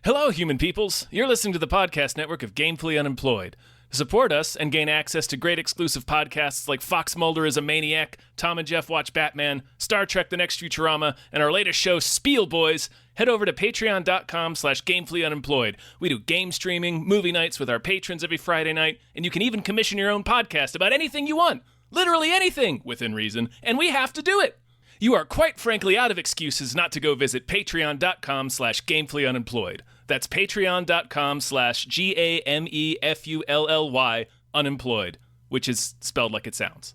Hello, human peoples. You're listening to the podcast network of Gamefully Unemployed. To support us and gain access to great exclusive podcasts like Fox Mulder is a Maniac, Tom and Jeff Watch Batman, Star Trek The Next Futurama, and our latest show, Spiel Boys, head over to patreon.com/gamefullyunemployed. We do game streaming, movie nights with our patrons every Friday night, and you can even commission your own podcast about anything you want. Literally anything, within reason, and we have to do it. You are quite frankly out of excuses not to go visit patreon.com/gamefullyunemployed. That's patreon.com/GAMEFULLY unemployed, which is spelled like it sounds.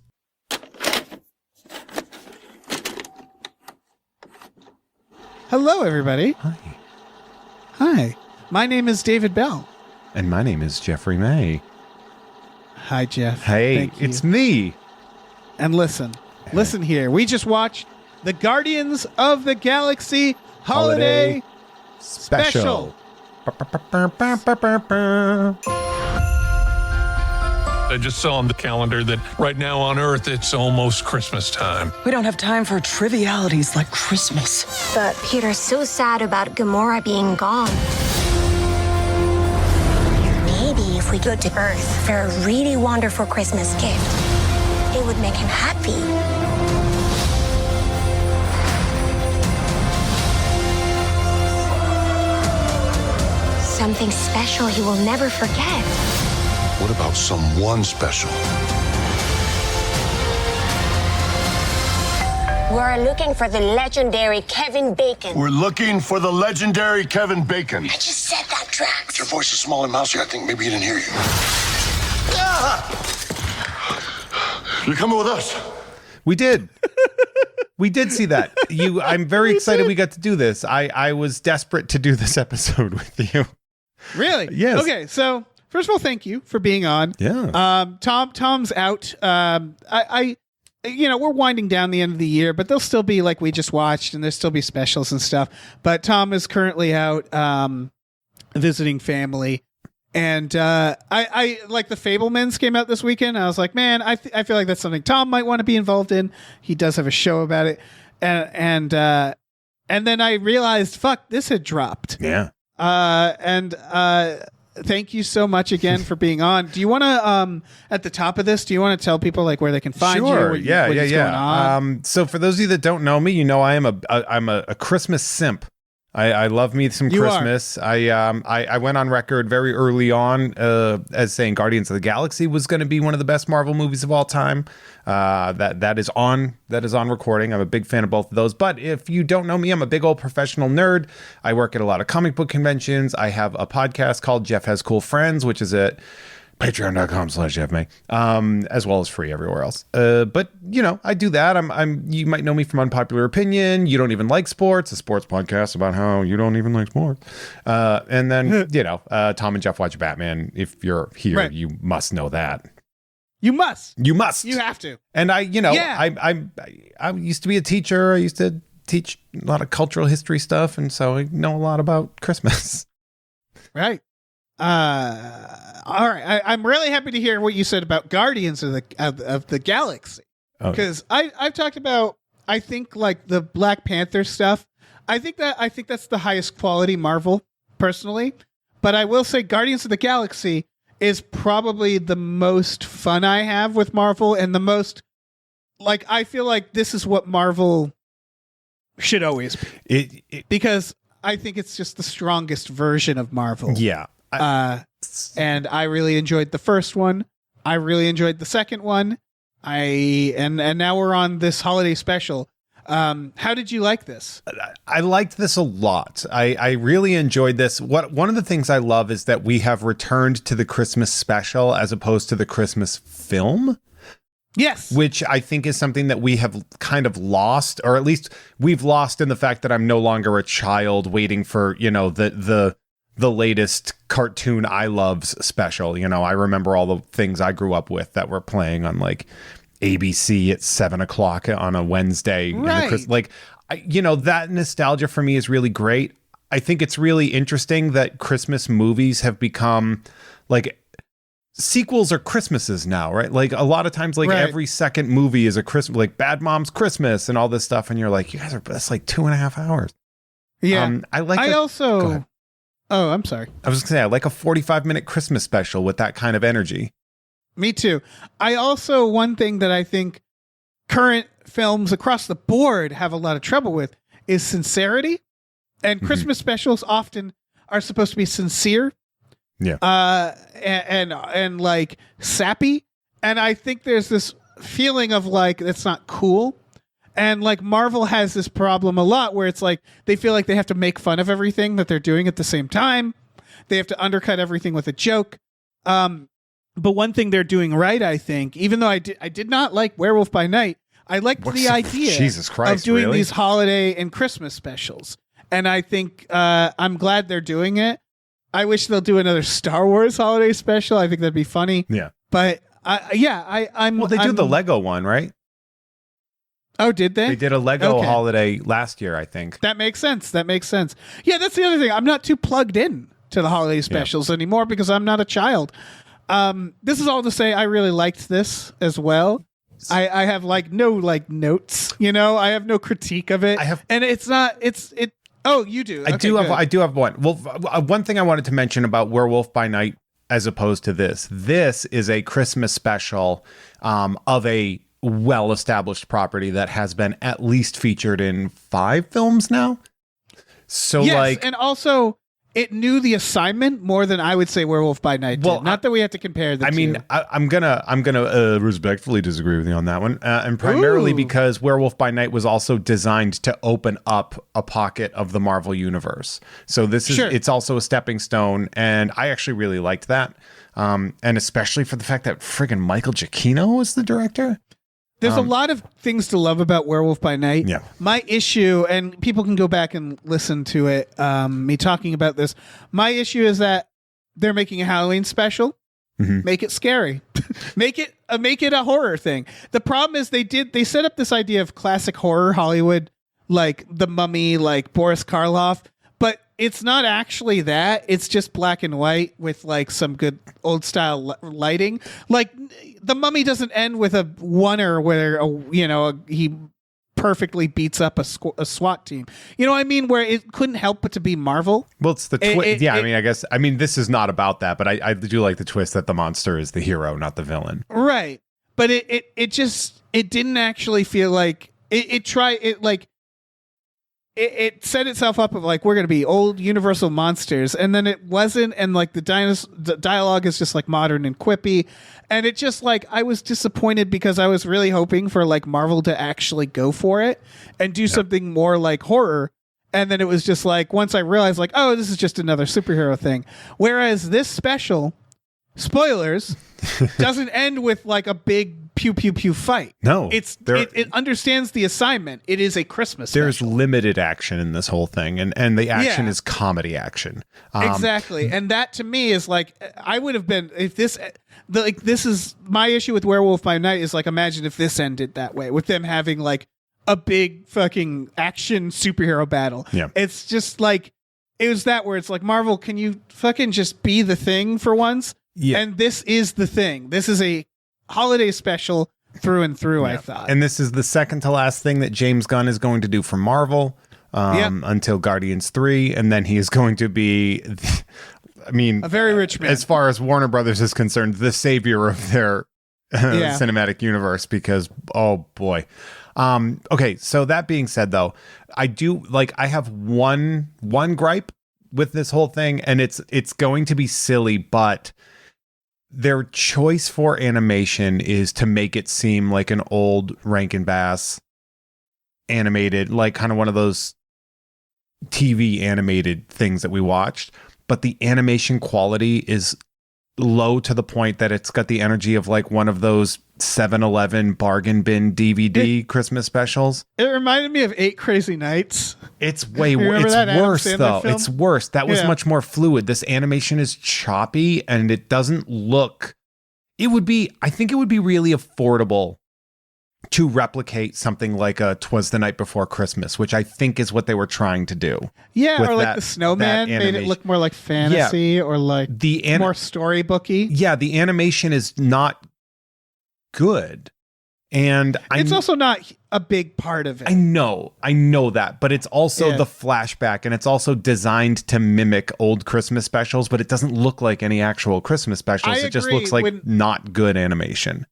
Hello, everybody. Hi. Hi. My name is David Bell. And my name is Jeffrey May. Hi, Jeff. Hey, Thank you. it's me. And listen here. We just watched the Guardians of the Galaxy Holiday Special. I just saw on the calendar that right now on Earth it's almost Christmas time. We don't have time for trivialities like Christmas. But Peter's so sad about Gamora being gone. Maybe if we go to Earth for a really wonderful Christmas gift, it would make him happy. Something special he will never forget. What about someone special? We're looking for the legendary Kevin Bacon. We're looking for the legendary Kevin Bacon. I just said that, Drax. But your voice is small and mousy. I think maybe he didn't hear you. You're coming with us. We did. We did see that. I'm very excited we got to do this. I was desperate to do this episode with you. Really? Yes. Okay, so first of all, thank you for being on. Yeah. Tom's out. We're winding down the end of the year, but there'll still be like we just watched, and there'll still be specials and stuff. But Tom is currently out visiting family. And I like the Fablemans came out this weekend. I was like, man, I feel like that's something Tom might want to be involved in. He does have a show about it. And then I realized, fuck, this had dropped. Yeah. Thank you so much again for being on. Do you want to, at the top of this, do you want to tell people like where they can find you? What's going on? So for those of you that don't know me, I'm a Christmas simp. I love me some Christmas. I went on record very early on as saying Guardians of the Galaxy was going to be one of the best Marvel movies of all time. That is on recording. I'm a big fan of both of those. But if you don't know me, I'm a big old professional nerd. I work at a lot of comic book conventions. I have a podcast called Jeff Has Cool Friends, which is at patreon.com/JeffMay, as well as free everywhere else. But I do that. You might know me from Unpopular Opinion. You don't even like sports, a sports podcast about how you don't even like sports. And then, Tom and Jeff Watch Batman. If you're here, right. You must know that. You must. You have to. And I used to be a teacher. I used to teach a lot of cultural history stuff. And so I know a lot about Christmas. Right. All right. I'm really happy to hear what you said about Guardians of the Galaxy, because I've talked about, I think, like the Black Panther stuff. I think that's the highest quality Marvel personally, but I will say Guardians of the Galaxy is probably the most fun I have with Marvel, and the most like I feel like this is what Marvel should always be, because I think it's just the strongest version of Marvel. Yeah. And I really enjoyed the first one. I really enjoyed the second one. And now we're on this holiday special. How did you like this? I liked this a lot. I really enjoyed this. One of the things I love is that we have returned to the Christmas special as opposed to the Christmas film. Yes. Which I think is something that we have kind of lost, or at least we've lost in the fact that I'm no longer a child waiting for, the latest cartoon I Loves special. I remember all the things I grew up with that were playing on like ABC at 7:00 on a Wednesday. Right. That nostalgia for me is really great. I think it's really interesting that Christmas movies have become like sequels are Christmases now, right? Like a lot of times, like every second movie is a Christmas, like Bad Moms Christmas and all this stuff. And you're like, that's like 2.5 hours. Yeah. I like. Oh, I'm sorry. I was going to say, I like a 45-minute Christmas special with that kind of energy. Me too. I also, one thing that I think current films across the board have a lot of trouble with is sincerity. And Christmas specials often are supposed to be sincere. Yeah. And like sappy. And I think there's this feeling of like, that's not cool. And like Marvel has this problem a lot where it's like they feel like they have to make fun of everything that they're doing at the same time. They have to undercut everything with a joke. But one thing they're doing right, I think, even though I did not like Werewolf by Night, I liked the idea Jesus Christ, of doing really? these holiday and Christmas specials. And I think I'm glad they're doing it. I wish they'll do another Star Wars holiday special. I think that'd be funny. Yeah. But I'm. Well, they do the Lego one, right? Oh, did they? They did a Lego Okay. holiday last year, I think. That makes sense. Yeah, that's the other thing. I'm not too plugged in to the holiday specials anymore because I'm not a child. This is all to say I really liked this as well. I have no notes, I have no critique of it. And it's not, oh, you do. I do have one. Well, one thing I wanted to mention about Werewolf by Night as opposed to this is a Christmas special of a well-established property that has been at least featured in 5 films now. So yes, and also it knew the assignment more than I would say Werewolf by Night did. Not that we have to compare the two. I'm gonna respectfully disagree with you on that one, and primarily because Werewolf by Night was also designed to open up a pocket of the Marvel universe. So it's also a stepping stone, and I actually really liked that, and especially for the fact that friggin' Michael Giacchino was the director. There's a lot of things to love about Werewolf by Night. Yeah. My issue, and people can go back and listen to it, me talking about this. My issue is that they're making a Halloween special. Make it scary. make it a horror thing. The problem is they set up this idea of classic horror Hollywood, like The Mummy, like Boris Karloff, but it's not actually that. It's just black and white with like some good old style lighting. Like The Mummy doesn't end with a oneer where he perfectly beats up a SWAT team. You know what I mean? Where it couldn't help but to be Marvel. Well, it's the twist. Yeah, I mean, this is not about that, but I do like the twist that the monster is the hero, not the villain. Right. But it didn't actually feel like it set itself up of like, we're going to be old universal monsters. And then it wasn't. And like the dialogue is just like modern and quippy. And it just like, I was disappointed because I was really hoping for like Marvel to actually go for it and do something more like horror. And then it was just like, once I realized like, oh, this is just another superhero thing. Whereas this special, spoilers, doesn't end with like a big pew pew pew fight. No, it understands the assignment. It is a Christmas there's special. limited action in this whole thing, and the action is comedy action. Exactly. And that to me is like, I would have been, if this is my issue with Werewolf by Night is like, imagine if this ended that way with them having like a big fucking action superhero battle. Yeah. It's just like, it was that where it's like, Marvel, can you fucking just be the thing for once? Yeah. And this is the thing. This is a holiday special through and through, I thought. And this is the second to last thing that James Gunn is going to do for Marvel until Guardians 3. And then he is going to be, a very rich man. As far as Warner Brothers is concerned, the savior of their cinematic universe, because, oh boy. Okay, so that being said, though, I have one gripe with this whole thing, and it's going to be silly, but their choice for animation is to make it seem like an old Rankin Bass animated, like kind of one of those TV animated things that we watched. But the animation quality is low to the point that it's got the energy of like one of those 7-Eleven bargain bin DVD Christmas specials. It reminded me of 8 Crazy Nights. It's way worse. It's worse though. It's worse. That was much more fluid. This animation is choppy and it doesn't look. I think it would be really affordable to replicate something like a 'Twas the Night Before Christmas, which I think is what they were trying to do. Yeah, or like the Snowman made it look more like fantasy or like more storybooky. Yeah, the animation is not good. And it's also not a big part of it. I know that, but it's also the flashback, and it's also designed to mimic old Christmas specials, but it doesn't look like any actual Christmas specials. It just looks like not good animation.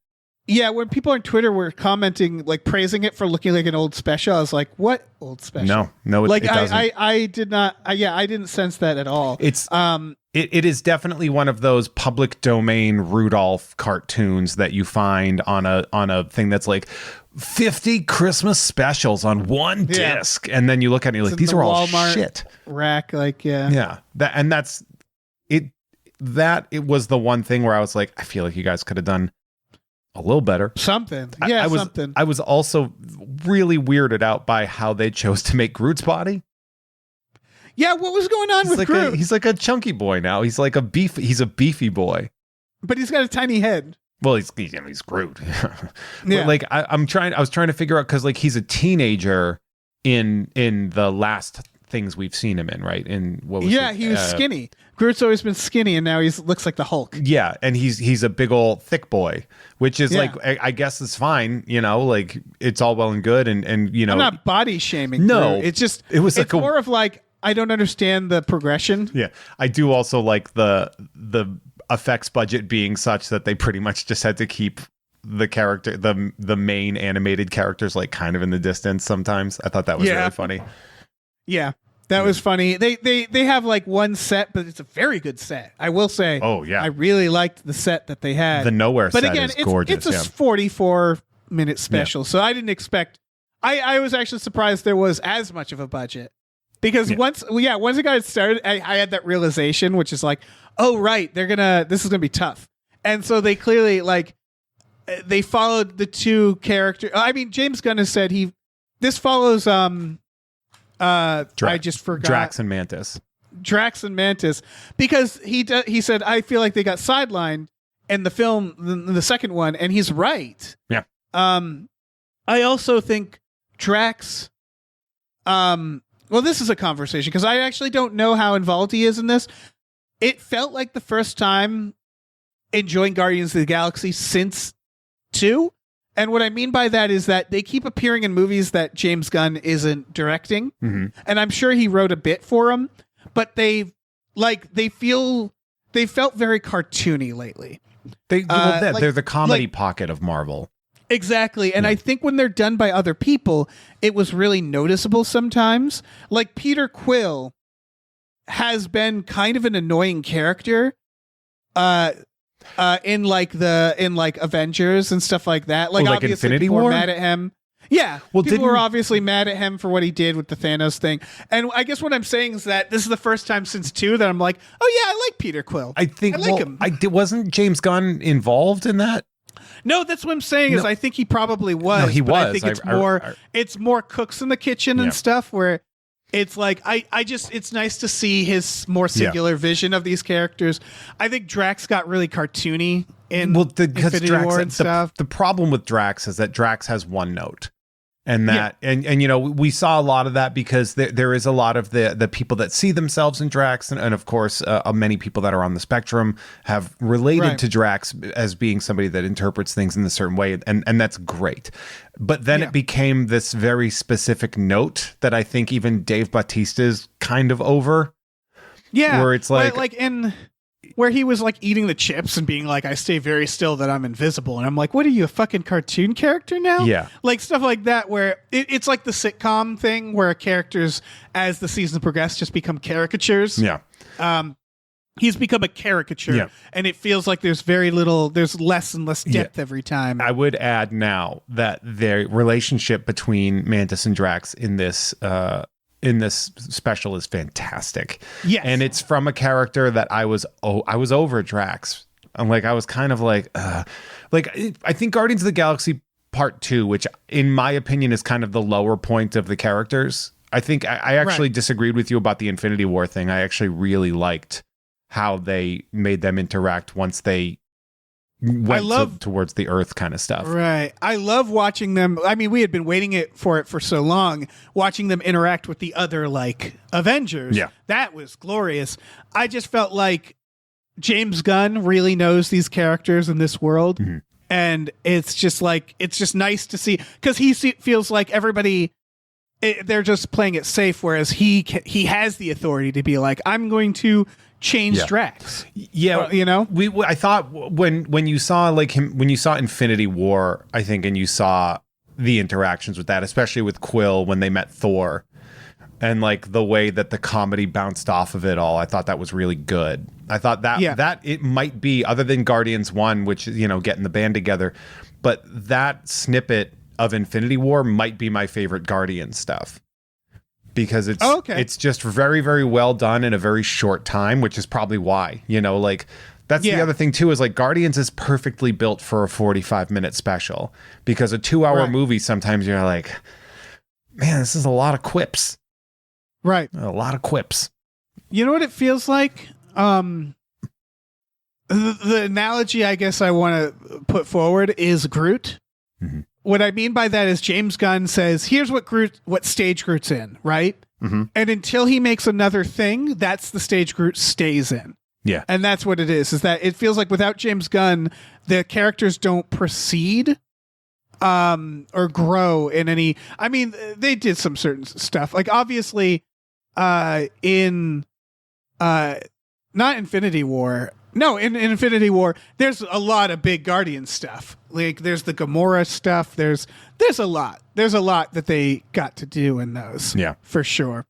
Yeah, when people on Twitter were commenting, like praising it for looking like an old special, I was like, "What old special?" No, like it doesn't. I did not. I didn't sense that at all. It's It is definitely one of those public domain Rudolph cartoons that you find on a thing that's like 50 Christmas specials on one disc, and then you look at it and you're like, these are all Walmart shit. Rack, like That's it. That it was the one thing where I was like, I feel like you guys could have done a little better. Something. Something. I was also really weirded out by how they chose to make Groot's body. Yeah, what was going on with Groot? He's like a chunky boy now. He's like he's a beefy boy. But he's got a tiny head. Well, he's Groot. But like I was trying to figure out, because like he's a teenager in the last things we've seen him in, right? In what was he was skinny. Groot's always been skinny, and now he looks like the Hulk. Yeah, and he's a big old thick boy, which is like I guess it's fine, like it's all well and good, and I'm not body shaming. No, Groot. It's like more of like, I don't understand the progression. Yeah, I do also like the effects budget being such that they pretty much just had to keep the character, the main animated characters, like kind of in the distance sometimes. I thought that was really funny. Yeah, that was funny. They have like one set, but it's a very good set, I will say. Oh yeah, I really liked the set that they had. The Nowhere but set again, is gorgeous. It's a 44-minute special, so I didn't expect. I was actually surprised there was as much of a budget. Because once it got started, I had that realization, which is like, oh right, this is gonna be tough, and so they clearly they followed the two characters. I mean, James Gunn has said this follows I just forgot Drax and Mantis. Because he said, I feel like they got sidelined in the film, the second one, and he's right. Yeah. I also think Drax. Well, this is a conversation because I actually don't know how involved he is in this. It felt like the first time enjoying Guardians of the Galaxy since 2. And what I mean by that is that they keep appearing in movies that James Gunn isn't directing. Mm-hmm. And I'm sure he wrote a bit for them, but they felt very cartoony lately. They're the comedy pocket of Marvel. Exactly. And I think when they're done by other people, it was really noticeable sometimes. Like Peter Quill has been kind of an annoying character in Avengers and stuff like that. Like obviously Infinity people War? were mad at him. Yeah. Well, people were obviously mad at him for what he did with the Thanos thing. And I guess what I'm saying is that this is the first time since 2 that I'm like, oh yeah, I like Peter Quill. I think I like him. Wasn't James Gunn involved in that? No, that's what I'm saying. Is I think he probably was. No, he was. I think it's more cooks in the kitchen and stuff where it's like it's nice to see his more singular vision of these characters. I think Drax got really cartoony in Infinity War and stuff. The problem with Drax is that Drax has one note. And that, and we saw a lot of that because there is a lot of the people that see themselves in Drax, and of course, many people that are on the spectrum have related to Drax as being somebody that interprets things in a certain way, and that's great. But then it became this very specific note that I think even Dave Bautista is kind of over. Yeah, where it's where he was like eating the chips and being like, I stay very still that I'm invisible. And I'm like, what are you, a fucking cartoon character now? Yeah. Like stuff like that where it's like the sitcom thing where characters, as the seasons progress, just become caricatures. Yeah. He's become a caricature and it feels like there's less and less depth every time. I would add now that the relationship between Mantis and Drax in this special is fantastic. Yes. And it's from a character that I was over Drax. I'm like, I was kind of like I think Guardians of the Galaxy Part 2, which in my opinion is kind of the lower point of the characters. I think I actually disagreed with you about the Infinity War thing. I actually really liked how they made them interact once they went towards the Earth kind of stuff. Right. I love watching them. I mean, we had been waiting for it for so long, watching them interact with the other Avengers. Yeah. That was glorious. I just felt like James Gunn really knows these characters in this world. Mm-hmm. And it's just nice to see, because feels like everybody, they're just playing it safe, whereas he has the authority to be like, I'm going to change Drax. Yeah, I thought when you saw like him, when you saw Infinity War, I think, and you saw the interactions with that, especially with Quill when they met Thor, and like the way that the comedy bounced off of it all, I thought that was really good. I thought that it might be, other than Guardians 1, which, getting the band together, but that snippet of Infinity War might be my favorite Guardian stuff, because it's just very, very well done in a very short time, which is probably why, that's the other thing too, is like Guardians is perfectly built for a 45-minute special, because a 2-hour movie, sometimes you're like, man, this is a lot of quips. Right. A lot of quips. You know what it feels like? The analogy I guess I want to put forward is Groot. Mm-hmm. What I mean by that is James Gunn says, here's what stage Groot's in, right? Mm-hmm. And until he makes another thing, that's the stage Groot stays in. Yeah. And that's what it is that it feels like without James Gunn, the characters don't proceed or grow in any. I mean, they did some certain stuff. Like obviously in not Infinity War. No, in Infinity War, there's a lot of big Guardian stuff. Like there's the Gamora stuff. There's a lot. There's a lot that they got to do in those. Yeah, for sure.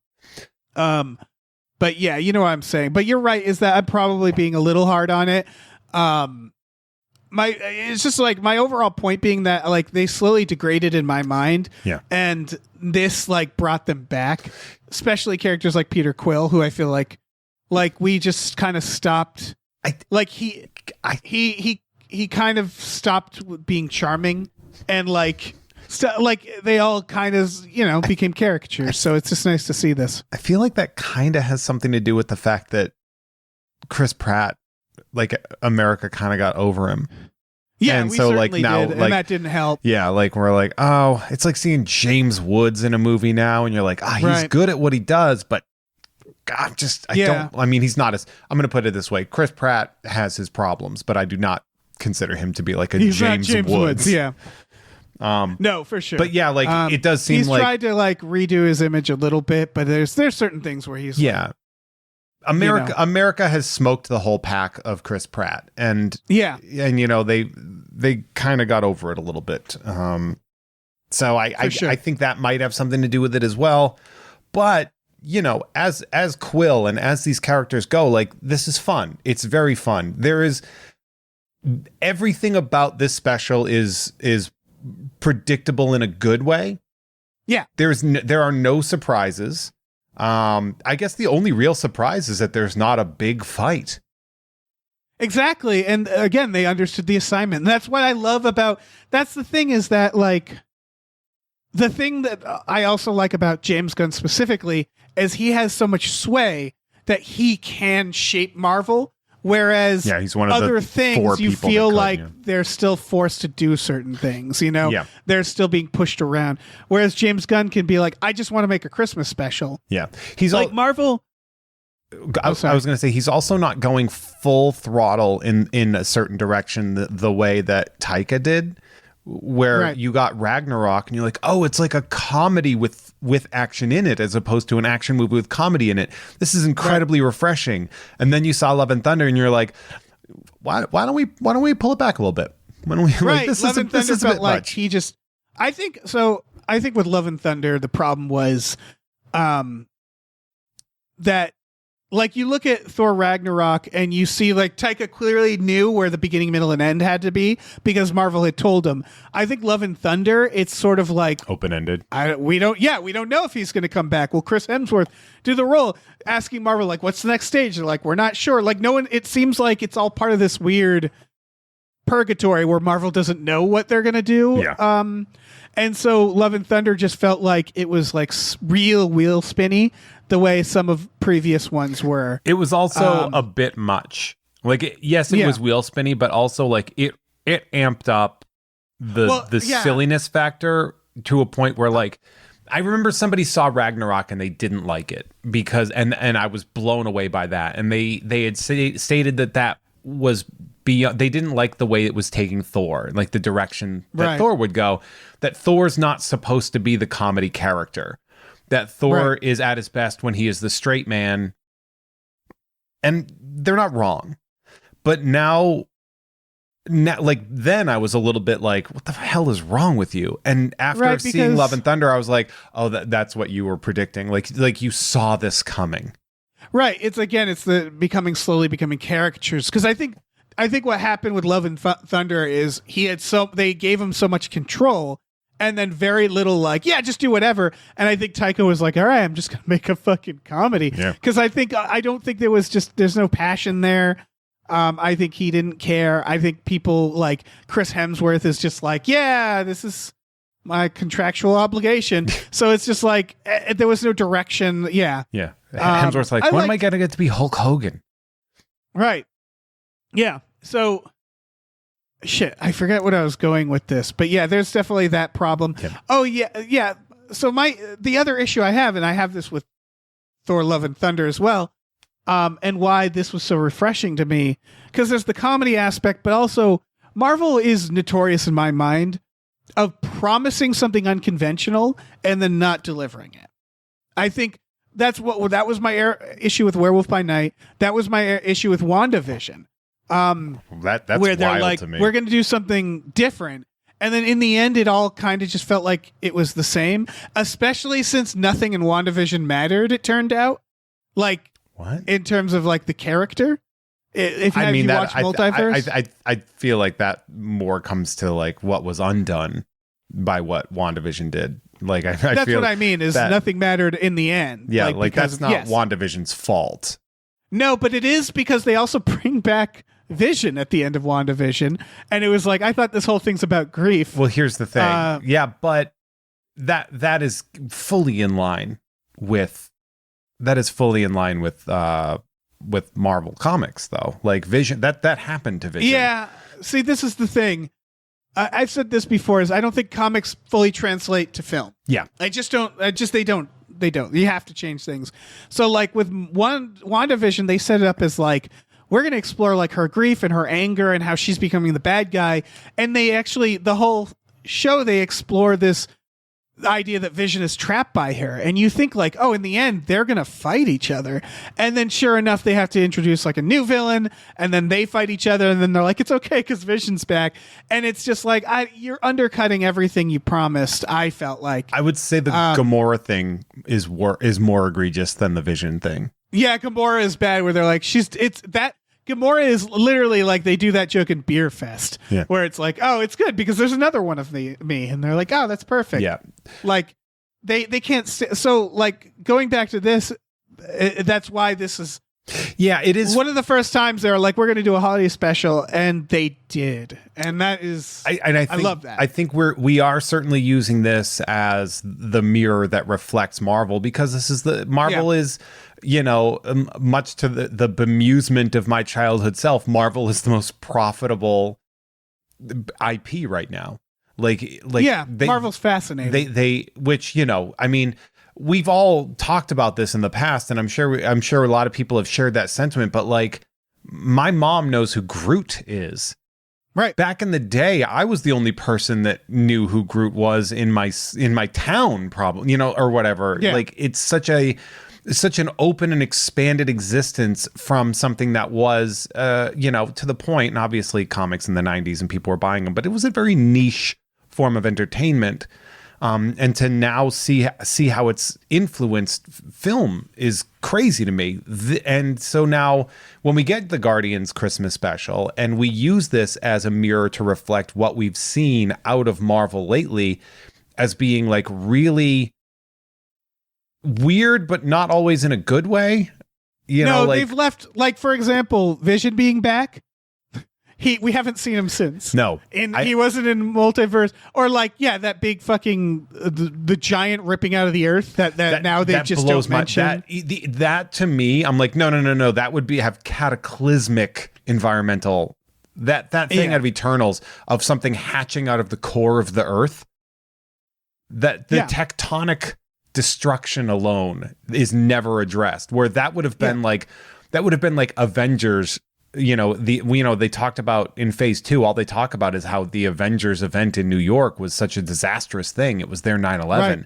But yeah, you know what I'm saying. But you're right. Is that I'm probably being a little hard on it. It's just like my overall point being that like they slowly degraded in my mind. Yeah, and this like brought them back, especially characters like Peter Quill, who I feel like we just kind of stopped. He kind of stopped being charming, and like they all kind of became caricatures. So it's just nice to see this. I feel like that kind of has something to do with the fact that Chris Pratt, like America, kind of got over him. Yeah, and we so certainly like now, did, like and that didn't help. Yeah, like we're like, oh, it's like seeing James Woods in a movie now, and you're like, he's good at what he does, but I'm going to put it this way. Chris Pratt has his problems, but I do not consider him to be like he's James Woods. Yeah. No, for sure. But yeah, like it does seem he's like tried to like redo his image a little bit, but there's certain things where he's America has smoked the whole pack of Chris Pratt, and they kind of got over it a little bit. So I think that might have something to do with it as well. But as Quill and as these characters go, like this is fun. It's very fun. There is everything about this special is predictable in a good way. Yeah. There are no surprises. I guess the only real surprise is that there's not a big fight. Exactly. And again, they understood the assignment. And that's what I love that's the thing, is that like the thing that I also like about James Gunn specifically is he has so much sway that he can shape Marvel. Whereas he's one of other the things you feel like they're still forced to do certain things, they're still being pushed around. Whereas James Gunn can be like, I just want to make a Christmas special. Yeah. He's like Marvel. I was going to say, he's also not going full throttle in a certain direction the way that Taika did, where you got Ragnarok and you're like, oh, it's like a comedy with action in it as opposed to an action movie with comedy in it. This is incredibly refreshing. And then you saw Love and Thunder and you're like, why don't we pull it back a little bit? Why don't we Love and Thunder felt like much. I think with Love and Thunder the problem was that like you look at Thor Ragnarok and you see like Taika clearly knew where the beginning, middle, and end had to be because Marvel had told him. I think Love and Thunder, it's sort of like open-ended. We don't know if he's going to come back. Will Chris Hemsworth do the role? Asking Marvel like, what's the next stage? They're like, we're not sure. Like no one. It seems like it's all part of this weird purgatory where Marvel doesn't know what they're going to do. Yeah. And so Love and Thunder just felt like it was like real wheel spinny the way some of previous ones were. It was also a bit much. Like, it was wheel spinny, but also like it amped up the silliness factor to a point where like, I remember somebody saw Ragnarok and they didn't like it because, and I was blown away by that. And they had stated that was they didn't like the way it was taking Thor, like the direction that Thor would go, that Thor's not supposed to be the comedy character, that Thor is at his best when he is the straight man. And they're not wrong. But now, like, then I was a little bit like, what the hell is wrong with you? And after seeing Love and Thunder, I was like, oh, that's what you were predicting. Like you saw this coming. Right. It's the slowly becoming caricatures. Because I think what happened with Love and Thunder is they gave him so much control and then very little like, yeah, just do whatever. And I think Taika was like, all right, I'm just going to make a fucking comedy. Because I don't think there's no passion there. I think he didn't care. I think people like Chris Hemsworth is just like, yeah, this is my contractual obligation. So it's just like, there was no direction. Yeah. Yeah. Hemsworth's like, when am I going to get to be Hulk Hogan? Right. Yeah. So, shit, I forget what I was going with this, but yeah, there's definitely that problem. Yeah. Oh yeah. So the other issue I have, and I have this with Thor: Love and Thunder as well, and why this was so refreshing to me, because there's the comedy aspect, but also Marvel is notorious in my mind of promising something unconventional and then not delivering it. I think that was my issue with Werewolf by Night. That was my issue with WandaVision. That's where they're wild like, to me. we're going to do something different. And then in the end, it all kind of just felt like it was the same, especially since nothing in WandaVision mattered, it turned out. Like, what? In terms of like the character? If you watch Multiverse? I feel like that more comes to like what was undone by what WandaVision did. Like, I that's feel what I mean is nothing mattered in the end. Yeah, like that's not WandaVision's fault. No, but it is because they also bring back Vision at the end of WandaVision, and it was like, I thought this whole thing's about grief. Well, here's the thing. But that is fully in line with Marvel Comics, though. Like Vision, that happened to Vision. Yeah. See, this is the thing. I've said this before: is I don't think comics fully translate to film. Yeah, they don't. You have to change things. So, like with WandaVision, they set it up as like, we're going to explore like her grief and her anger and how she's becoming the bad guy. And they actually, the whole show, they explore this idea that Vision is trapped by her. And you think like, oh, in the end, they're going to fight each other. And then sure enough, they have to introduce like a new villain, and then they fight each other. And then they're like, it's okay because Vision's back. And it's just like, you're undercutting everything you promised. I felt like I would say the Gamora thing is more egregious than the Vision thing. Yeah, Gamora is bad where they're like, Gamora is literally like, they do that joke in Beer Fest where it's like, oh, it's good because there's another one of me. And they're like, oh, that's perfect. Yeah. Like they can't. So like going back to this, that's why this is. Yeah, it is one of the first times they're like, we're going to do a holiday special, and they did. And that is, I love that. I think we are certainly using this as the mirror that reflects Marvel, because this is Marvel is, much to the bemusement of my childhood self, Marvel is the most profitable IP right now. Marvel's fascinating. We've all talked about this in the past, and I'm sure a lot of people have shared that sentiment, but like, my mom knows who Groot is. Right. Back in the day, I was the only person that knew who Groot was in my town, probably, or whatever. Yeah. Like, it's such an open and expanded existence from something that was, to the point, and obviously comics in the 90s and people were buying them, but it was a very niche form of entertainment. And to now see how it's influenced film is crazy to me. And so now when we get the Guardians Christmas special and we use this as a mirror to reflect what we've seen out of Marvel lately as being like really weird, but not always in a good way. They've left, like, for example, Vision being back. We haven't seen him since. No. He wasn't in Multiverse, or like, that big fucking the giant ripping out of the earth that now they just don't mention. That to me, I'm like, no. That would have cataclysmic environmental. That thing out of Eternals of something hatching out of the core of the earth. That the tectonic destruction alone is never addressed. Where that would have been like Avengers they talked about in phase 2, all they talk about is how the Avengers event in New York was such a disastrous thing. It was their 9/11. Right.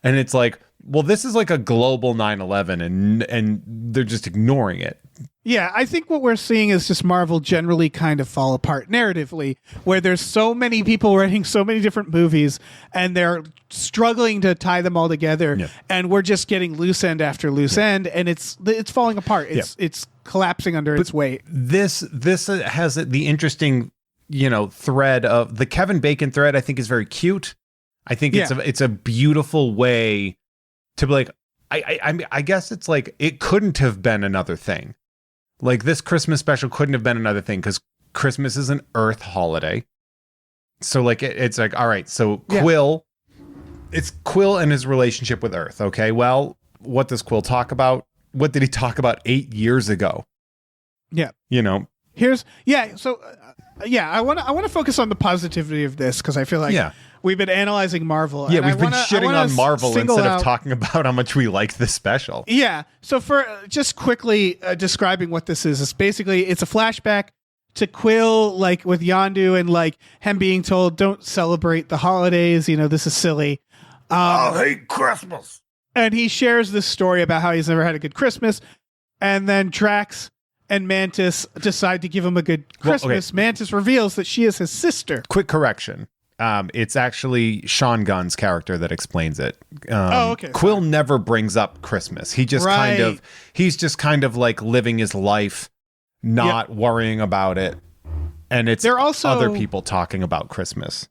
And it's like, well, this is like a global 9/11 and they're just ignoring it. Yeah, I think what we're seeing is just Marvel generally kind of fall apart narratively, where there's so many people writing so many different movies and they're struggling to tie them all together. Yeah. And we're just getting loose end after loose end, and it's falling apart. It's collapsing under its weight. This has the interesting, thread of the Kevin Bacon thread. I think is very cute. I think it's a beautiful way to be like, I guess it's like it couldn't have been another thing. Like this Christmas special couldn't have been another thing because Christmas is an Earth holiday. So like it's like, all right, so Quill, it's Quill and his relationship with Earth. Okay, well, what does Quill talk about? What did he talk about 8 years ago? Yeah. I want to focus on the positivity of this because I feel like we've been analyzing Marvel. Yeah, and we've been shitting on Marvel instead of talking about how much we like this special. Yeah. So for just quickly describing what this is, it's a flashback to Quill, like with Yondu and like him being told, don't celebrate the holidays. This is silly. I hate Christmas. And he shares this story about how he's never had a good Christmas. And then Drax and Mantis decide to give him a good Christmas. Okay. Mantis reveals that she is his sister. Quick correction. It's actually Sean Gunn's character that explains it. Okay. Quill never brings up Christmas. He just he's just kind of like living his life, not worrying about it. And it's other people talking about Christmas.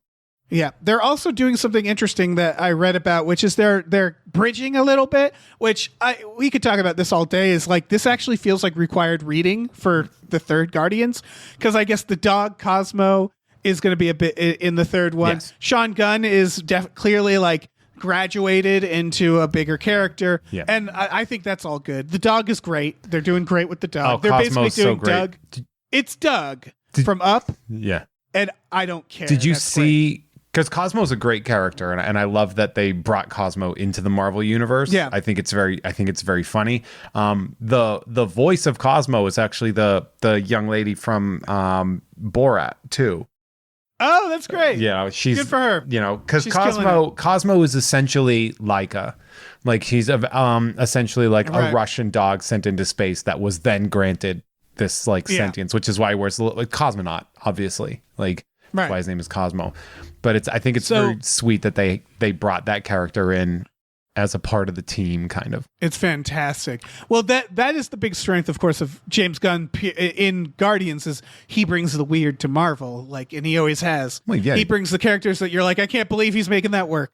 Yeah, they're also doing something interesting that I read about, which is they're bridging a little bit, which we could talk about this all day. Is like this actually feels like required reading for the third Guardians, because I guess the dog Cosmo is going to be a bit in the third one. Yes. Sean Gunn is clearly like graduated into a bigger character, and I think that's all good. The dog is great. They're doing great with the dog. They're Cosmo's basically doing so great. Doug. It's Doug from Up. Yeah, and I don't care. Did you see? Because Cosmo's a great character, and I love that they brought Cosmo into the Marvel universe. Yeah, I think it's very funny. The voice of Cosmo is actually the young lady from Borat too. Oh, that's great. She's good for her. Because Cosmo is essentially Laika, like he's essentially like a Russian dog sent into space that was then granted this sentience, which is why he wears like cosmonaut, obviously, like. That's why his name is Cosmo. But I think it's very sweet that they brought that character in as a part of the team, kind of. It's fantastic. Well, that is the big strength, of course, of James Gunn in Guardians is he brings the weird to Marvel, and he always has. Well, yeah, he brings the characters that you're like, I can't believe he's making that work.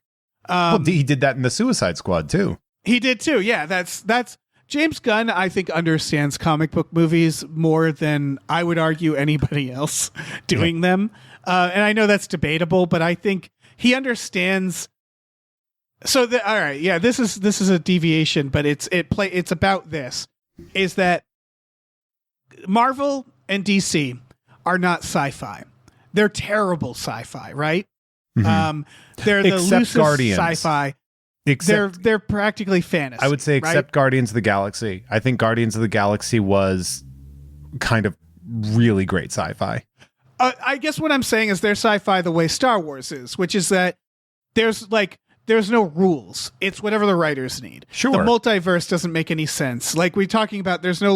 He did that in the Suicide Squad too. He did too. Yeah, that's James Gunn, I think, understands comic book movies more than I would argue anybody else doing them. And I know that's debatable, but I think he understands. So, all right, yeah, this is a deviation, but it's about this: is that Marvel and DC are not sci-fi; they're terrible sci-fi, right? Mm-hmm. They're the loosest sci-fi. They're practically fantasy. I would say except Guardians of the Galaxy. I think Guardians of the Galaxy was kind of really great sci-fi. I guess what I'm saying is they're sci-fi the way Star Wars is, which is that there's no rules. It's whatever the writers need. Sure. The multiverse doesn't make any sense. Like we're talking about, there's no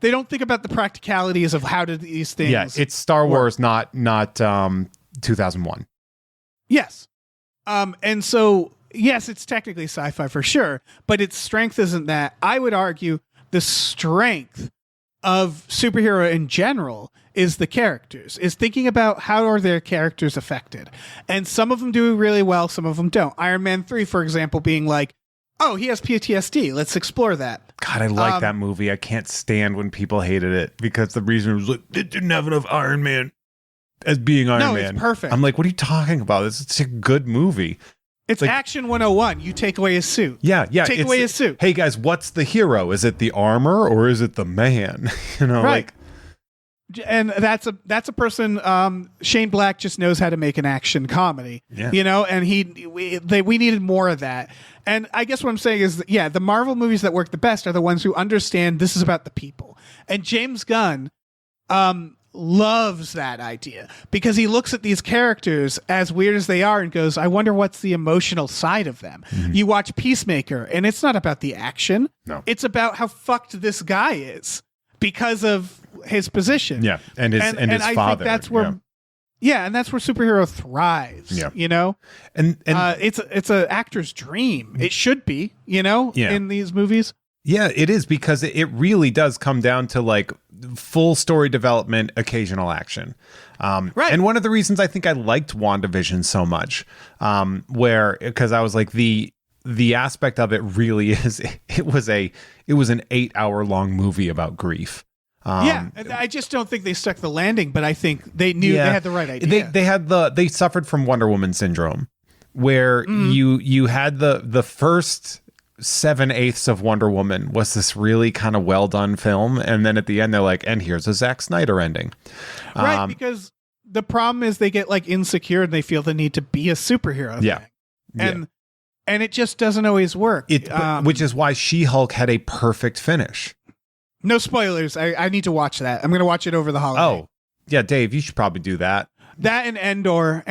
they don't think about the practicalities of how do these things. Yeah, it's Star Wars, not 2001. Yes. And so yes, it's technically sci-fi for sure, but its strength isn't that. I would argue the strength of superhero in general is the characters, is thinking about how are their characters affected. And some of them do really well, some of them don't. Iron Man 3, for example, being like, oh, he has PTSD. Let's explore that. God, I like that movie. I can't stand when people hated it because the reason was like, it didn't have enough Iron Man as being Iron Man. No, it's perfect. I'm like, what are you talking about? It's a good movie. It's like, Action 101. You take away his suit. Yeah. Take away his suit. Hey, guys, what's the hero? Is it the armor or is it the man? Right. And that's a person. Shane Black just knows how to make an action comedy. Yeah. And we needed more of that. And I guess what I'm saying is, the Marvel movies that work the best are the ones who understand this is about the people. And James Gunn loves that idea because he looks at these characters as weird as they are and goes, I wonder what's the emotional side of them. You watch Peacemaker and it's not about the action. No. It's about how fucked this guy is because of his position. Yeah. And his I father. think that's where and that's where superhero thrives. Yeah. You know? And it's an actor's dream. It should be, in these movies. Yeah, it is, because it really does come down to like full story development, occasional action. Right. And one of the reasons I think I liked WandaVision so much, because I was like the aspect of it really is it was an 8-hour long movie about grief. I just don't think they stuck the landing, but I think they knew they had the right idea. They suffered from Wonder Woman syndrome, where you had the first 7/8 of Wonder Woman was this really kind of well done film, and then at the end they're like, and here's a Zack Snyder ending. Right, because the problem is they get like insecure and they feel the need to be a superhero. And it just doesn't always work. Which is why She-Hulk had a perfect finish. No spoilers. I need to watch that. I'm going to watch it over the holiday. Oh, yeah, Dave, you should probably do that. That and Andor.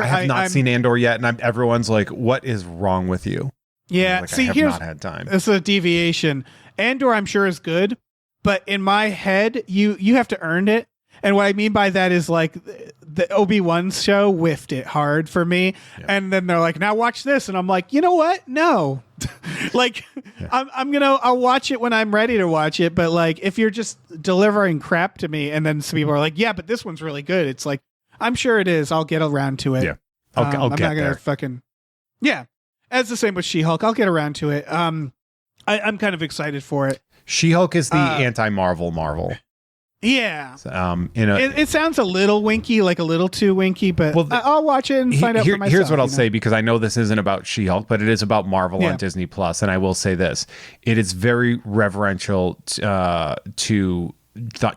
I have not seen Andor yet, and everyone's like, what is wrong with you? Yeah, like, see, I have not had time. It's a deviation. Andor, I'm sure, is good, but in my head, you have to earn it. And what I mean by that is like the Obi-Wan show whiffed it hard for me. Yeah. And then they're like, now watch this. And I'm like, you know what? No. Like, yeah. I'll watch it when I'm ready to watch it. But like, if you're just delivering crap to me and then some people are like, yeah, but this one's really good. It's like, I'm sure it is. I'll get around to it. Yeah. I'm not gonna there. Fucking, yeah. As the same with She-Hulk. I'll get around to it. I'm kind of excited for it. She-Hulk is the anti-Marvel Marvel. Yeah. It sounds a little winky, like a little too winky, but I'll watch it and find out for myself. Here's what I'll say, because I know this isn't about She-Hulk, but it is about Marvel on Disney Plus, and I will say this. It is very reverential to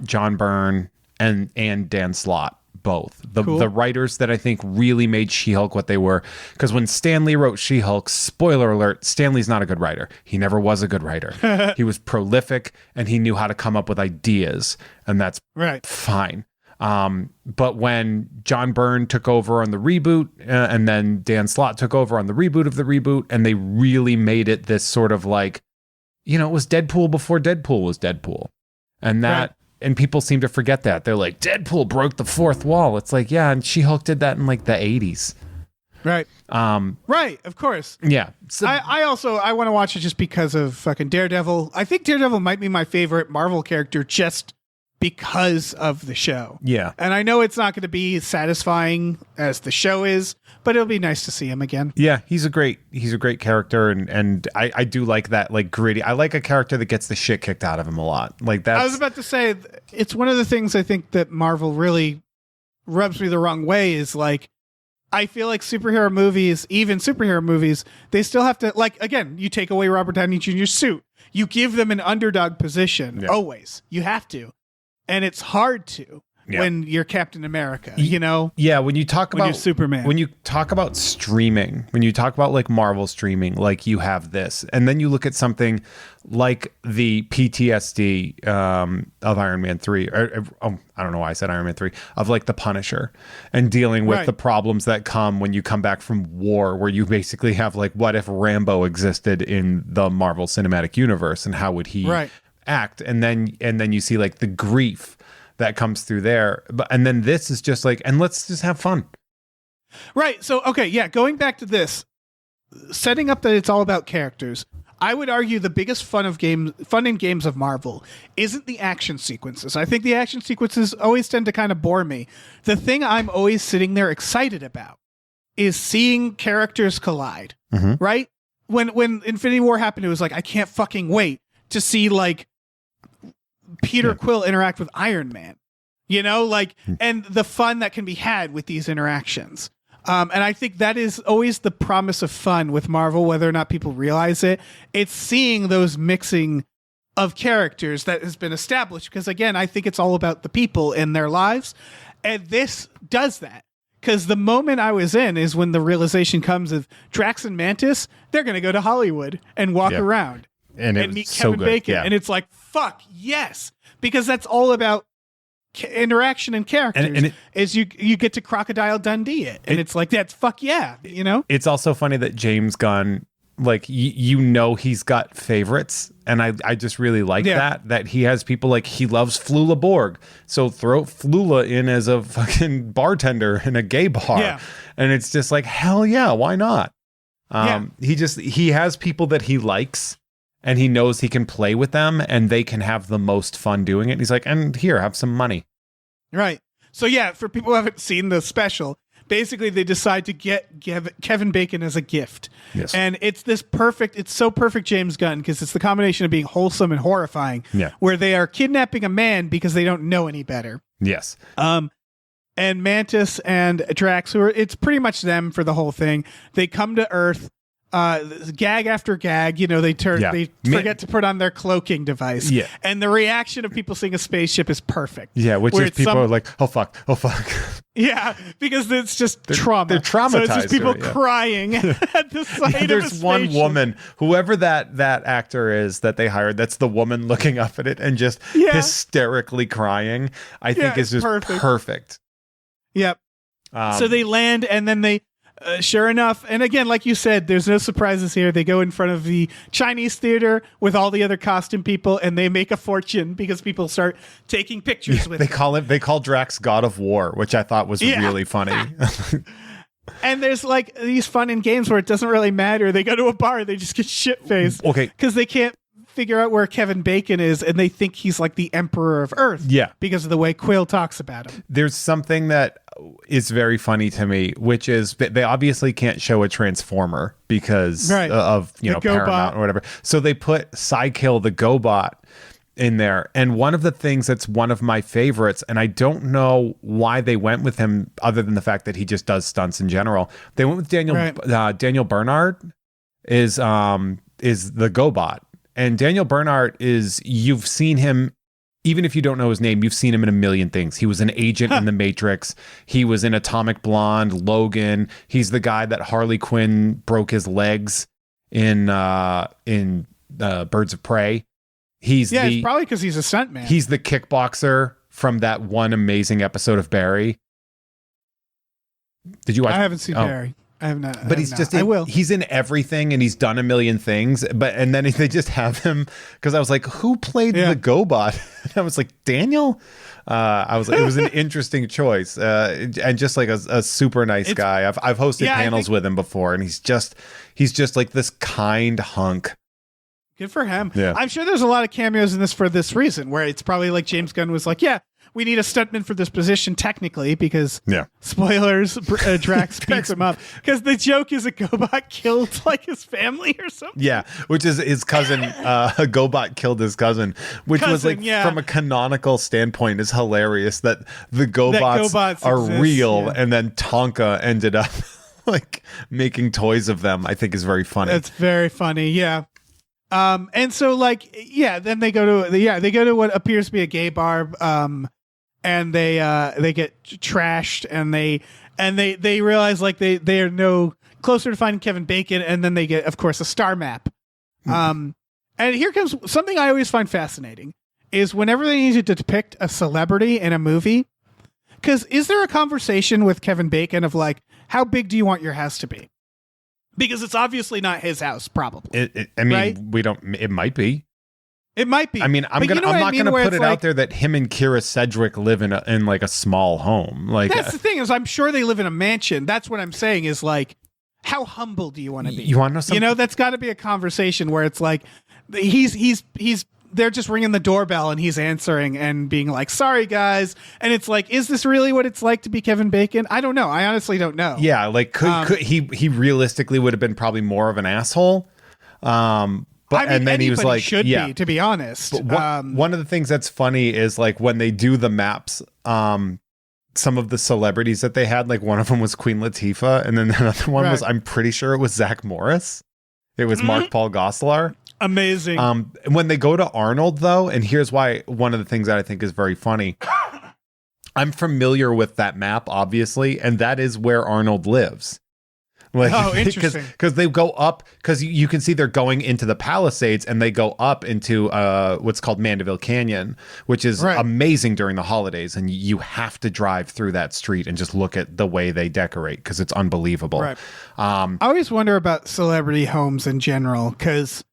John Byrne and Dan Slott. Both the writers that I think really made She-Hulk what they were, because when Stan Lee wrote She-Hulk, spoiler alert, Stan Lee's not a good writer. He never was a good writer. He was prolific and he knew how to come up with ideas, and that's fine. But when John Byrne took over on the reboot, and then Dan Slott took over on the reboot of the reboot, and they really made it this sort of like, it was Deadpool before Deadpool was Deadpool, and that. And people seem to forget that. They're like, Deadpool broke the fourth wall. It's like, yeah, and She-Hulk did that in like the 80s. Right. Right, of course. Yeah. So, I want to watch it just because of fucking Daredevil. I think Daredevil might be my favorite Marvel character just because of the show. Yeah. And I know it's not going to be satisfying as the show is, but it'll be nice to see him again. Yeah, he's a great character, and I do like that, like, gritty. I like a character that gets the shit kicked out of him a lot. Like that. I was about to say, it's one of the things I think that Marvel really rubs me the wrong way is like, I feel like superhero movies, even superhero movies, they still have to, like, again, you take away Robert Downey Jr.'s suit. You give them an underdog position. Always. You have to. And it's hard to when you're Captain America, Yeah, when you talk about you're Superman. When you talk about streaming, when you talk about like Marvel streaming, like you have this. And then you look at something like the PTSD of Iron Man 3. I don't know why I said Iron Man 3. Of like The Punisher, and dealing with the problems that come when you come back from war, where you basically have like, what if Rambo existed in the Marvel Cinematic Universe, and how would he act? And then you see like the grief that comes through there, and then this is just like, and let's just have fun. Right. So going back to this, setting up that it's all about characters, I would argue the biggest fun in games of Marvel isn't the action sequences. I think the action sequences always tend to kind of bore me. The thing I'm always sitting there excited about is seeing characters collide. Right? When Infinity War happened, it was like, I can't fucking wait to see like Peter Quill interact with Iron Man, and the fun that can be had with these interactions. And I think that is always the promise of fun with Marvel, whether or not people realize it. It's seeing those mixing of characters that has been established. Because again, I think it's all about the people in their lives. And this does that. Because the moment I was in is when the realization comes of Drax and Mantis, they're going to go to Hollywood and walk around. And meet Kevin Bacon. Yeah. And it's like, fuck, yes. Because that's all about interaction and characters is you get to Crocodile Dundee it, and it's like that's fuck yeah, you know. It's also funny that James Gunn, like he's got favorites, and I just really like that he has people like he loves Flula Borg, so throw Flula in as a fucking bartender in a gay bar, and it's just like hell yeah, why not? He has people that he likes. And he knows he can play with them and they can have the most fun doing it. And he's like, and here, have some money. Right. So yeah, for people who haven't seen the special, basically they decide to get Kevin Bacon as a gift. Yes. And it's so perfect James Gunn because it's the combination of being wholesome and horrifying. Yeah. Where they are kidnapping a man because they don't know any better. Yes. And Mantis and Drax, it's pretty much them for the whole thing. They come to Earth. Gag after gag, they forget to put on their cloaking device. Yeah. And the reaction of people seeing a spaceship is perfect. Yeah, which is people are like, oh fuck. Yeah, because it's just trauma. They're traumatized. So it's just people crying at the sight of a spaceship. There's one woman, whoever that actor is that they hired, that's the woman looking up at it and just hysterically crying. I think is just perfect. Yep. So they land and then they sure enough, and again, like you said, there's no surprises here. They go in front of the Chinese theater with all the other costume people, and they make a fortune because people start taking pictures with them. They call Drax God of War, which I thought was really funny. And there's like these fun and games where it doesn't really matter. They go to a bar, they just get shit-faced. Okay. Because they can't figure out where Kevin Bacon is, and they think he's like the Emperor of Earth. Yeah. Because of the way Quill talks about him. There's something that is very funny to me, which is they obviously can't show a Transformer because of Paramount or whatever. So they put Psykill the GoBot in there. And one of the things that's one of my favorites, and I don't know why they went with him other than the fact that he just does stunts in general. They went with Daniel Bernard is the GoBot. And Daniel Bernard you've seen him, even if you don't know his name, you've seen him in a million things. He was an agent in The Matrix. He was in Atomic Blonde, Logan. He's the guy that Harley Quinn broke his legs in Birds of Prey. It's probably because he's a stuntman. He's the kickboxer from that one amazing episode of Barry. Did you watch? I haven't seen Barry. I have not. But I will. He's in everything and he's done a million things. And then they just have him because I was like, who played the GoBot? And I was like, Daniel. It was an interesting choice, and just like a super nice guy. I've hosted panels with him before, and he's just like this kind hunk. Good for him. Yeah. I'm sure there's a lot of cameos in this for this reason, where it's probably like James Gunn was like, we need a stuntman for this position technically because spoilers, Drax beats him up because the joke is a GoBot killed like his family or something. Yeah, which is his cousin. A GoBot killed his cousin, which was like from a canonical standpoint is hilarious that the GoBots are real, and then Tonka ended up like making toys of them. I think is very funny. That's very funny. Yeah. And so then they go to what appears to be a gay bar. And they get trashed, and they realize like they are no closer to finding Kevin Bacon, and then they get, of course, a star map. And here comes something I always find fascinating is whenever they need to depict a celebrity in a movie, because is there a conversation with Kevin Bacon of like, how big do you want your house to be? Because it's obviously not his house, probably. We don't. It might be. It might be. I mean, I'm not going to put it out there that him and Kira Sedgwick live in like a small home. Like that's the thing is, I'm sure they live in a mansion. That's what I'm saying is like, how humble do you want to be? You want to know something? That's got to be a conversation where it's like, they're just ringing the doorbell and he's answering and being like, sorry guys. And it's like, is this really what it's like to be Kevin Bacon? I don't know. I honestly don't know. Yeah. Like could he realistically would have been probably more of an asshole. But and then he was like, should be, to be honest. But one of the things that's funny is like when they do the maps, some of the celebrities that they had, like one of them was Queen Latifah, and then another one was, I'm pretty sure it was Zach Morris. It was Mark Paul Gosselaar. Amazing. When they go to Arnold though, and here's why one of the things that I think is very funny. I'm familiar with that map, obviously, and that is where Arnold lives. Like, Oh, interesting. Because they go up, because you can see they're going into the Palisades, and they go up into what's called Mandeville Canyon, which is amazing during the holidays. And you have to drive through that street and just look at the way they decorate, because it's unbelievable. Right. I always wonder about celebrity homes in general, because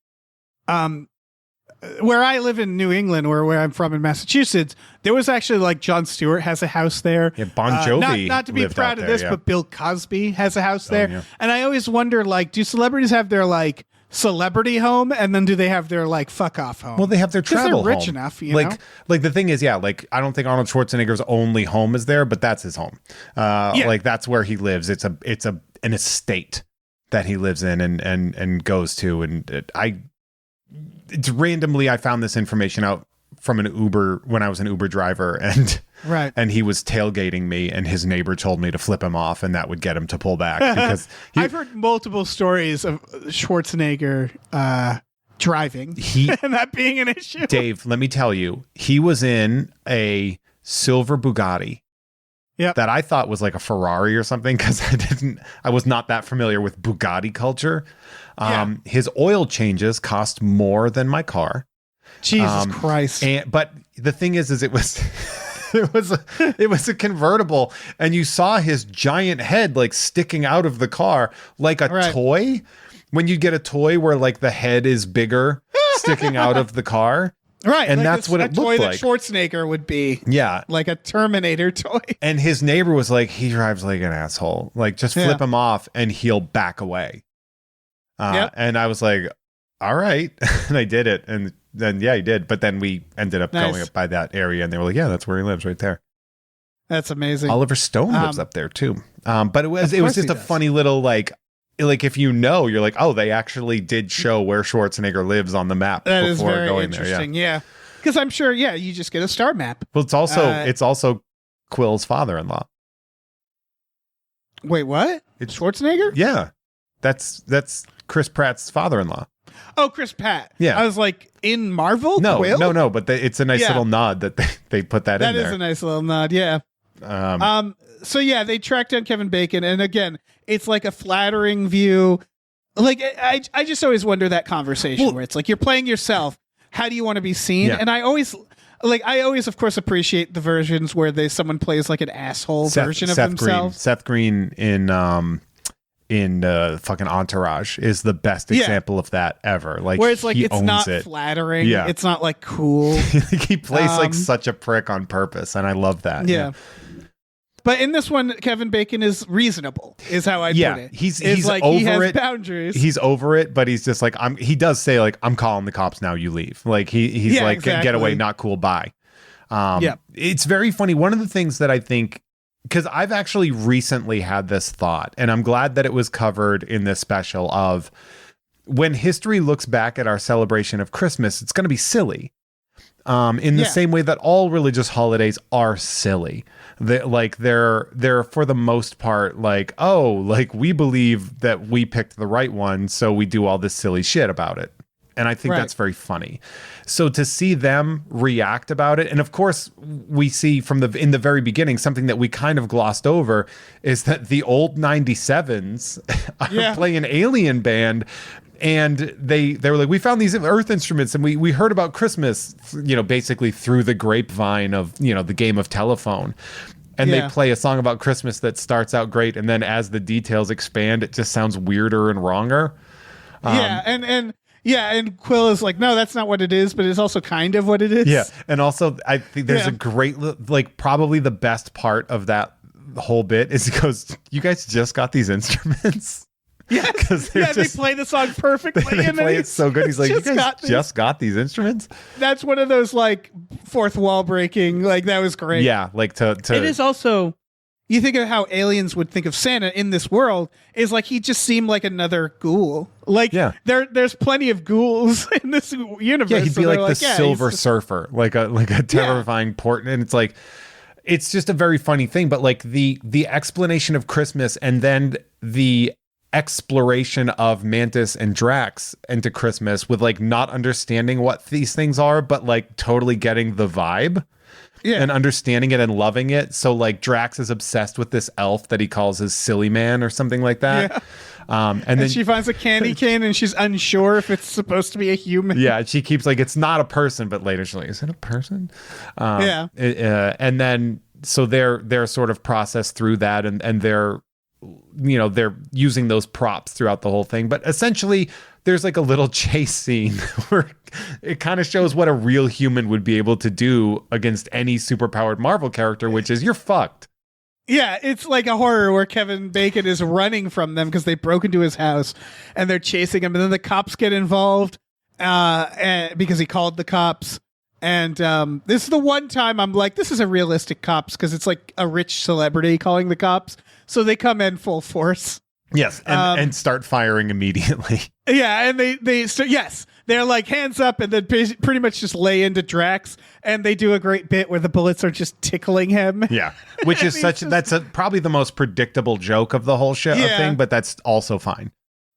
where I live in New England, or where I'm from in Massachusetts, there was actually like Jon Stewart has a house there. Yeah, Bon Jovi. Not to be lived proud out of this, there, but Bill Cosby has a house there. yeah. And I always wonder, like, do celebrities have their like celebrity home, and then do they have their like fuck off home? Well, they have their 'Cause travel they're rich home. enough, you know? Like the thing is, like I don't think Arnold Schwarzenegger's only home is there, but that's his home. Like that's where he lives. It's an estate that he lives in and goes to. And it's randomly, I found this information out from an Uber when I was an Uber driver, and and he was tailgating me, and his neighbor told me to flip him off, and that would get him to pull back, because I've heard multiple stories of Schwarzenegger driving and that being an issue. Dave, let me tell you, he was in a silver Bugatti. Yep. That I thought was like a Ferrari or something, because I was not that familiar with Bugatti culture. His oil changes cost more than my car. Jesus Christ. But the thing is it was it was a convertible, and you saw his giant head like sticking out of the car like a toy. When you get a toy where like the head is bigger sticking out of the car. Right. And like that's what it looked like. A toy that Schwarzenegger would be. Yeah. Like a Terminator toy. And his neighbor was like, he drives like an asshole. Like, just flip him off and he'll back away. And I was like, all right. And I did it. And then, he did. But then we ended up going up by that area, and they were like, yeah, that's where he lives, right there. That's amazing. Oliver Stone lives up there too. But it was just a funny little like if you know, you're like, oh, they actually did show where Schwarzenegger lives on the map that before is very going interesting. there. Yeah. Because I'm sure, you just get a star map. Well, it's also Quill's father-in-law. Wait, what? It's Schwarzenegger? Yeah. That's Chris Pratt's father-in-law. Oh, Chris Pratt. Yeah. I was like, in Marvel? No, Quill? no, but it's a nice little nod that they put that in there. That is a nice little nod, yeah. So they tracked down Kevin Bacon, and again, it's like a flattering view. Like I just always wonder that conversation where it's like you're playing yourself. How do you want to be seen? Yeah. And I always of course appreciate the versions where someone plays like an asshole version of themselves. Seth Green in fucking Entourage is the best example of that ever. Like, where it's like it's not it. flattering. Yeah. It's not like cool. He plays like such a prick on purpose, and I love that. Yeah. But in this one, Kevin Bacon is reasonable, is how I put it. He's like over he has it. boundaries. He's over it, but he's just like he does say like, I'm calling the cops now, you leave. Like he's like, get away, not cool, bye. It's very funny. One of the things that I think, because I've actually recently had this thought, and I'm glad that it was covered in this special, of when history looks back at our celebration of Christmas, it's going to be silly. In the same way that all religious holidays are silly. They're for the most part like, oh, like we believe that we picked the right one, so we do all this silly shit about it. And I think that's very funny. So to see them react about it, and of course we see in the very beginning, something that we kind of glossed over is that the old 97s are playing an Alien band. And they were like, we found these Earth instruments, and we heard about Christmas, basically through the grapevine of, the game of telephone. And they play a song about Christmas that starts out great, and then as the details expand, it just sounds weirder and wronger. And Quill is like, no, that's not what it is, but it's also kind of what it is. Yeah, and also I think there's a great, like, probably the best part of that whole bit is it goes, you guys just got these instruments? Yeah, they play the song perfectly. They and play it so good. He's like, you guys just got these instruments? That's one of those, like, fourth wall breaking. Like, that was great. Yeah, like to It is also, you think of how aliens would think of Santa in this world, is like he just seemed like another ghoul. Like, there's plenty of ghouls in this universe. Yeah, he'd be like the Silver Surfer, like a terrifying port. And it's like, it's just a very funny thing. But like the explanation of Christmas, and then the exploration of Mantis and Drax into Christmas with like not understanding what these things are, but like totally getting the vibe. and understanding it and loving it. So like Drax is obsessed with this elf that he calls his silly man or something like that. Yeah. And then she finds a candy cane and she's unsure if it's supposed to be a human. yeah, she keeps like, it's not a person, but later she's like, is it a person? And then so they're sort of processed through that, and they're using those props throughout the whole thing. But essentially, there's like a little chase scene where it kind of shows what a real human would be able to do against any superpowered Marvel character, which is you're fucked. Yeah, it's like a horror where Kevin Bacon is running from them because they broke into his house and they're chasing him, and then the cops get involved because he called the cops. And this is the one time I'm like, this is a realistic cops, because it's like a rich celebrity calling the cops. So they come in full force. Yes, and start firing immediately. Yeah, and they start, yes, they're like hands up, and then pretty much just lay into Drax, and they do a great bit where the bullets are just tickling him. Yeah, which is probably the most predictable joke of the whole shit thing, but that's also fine.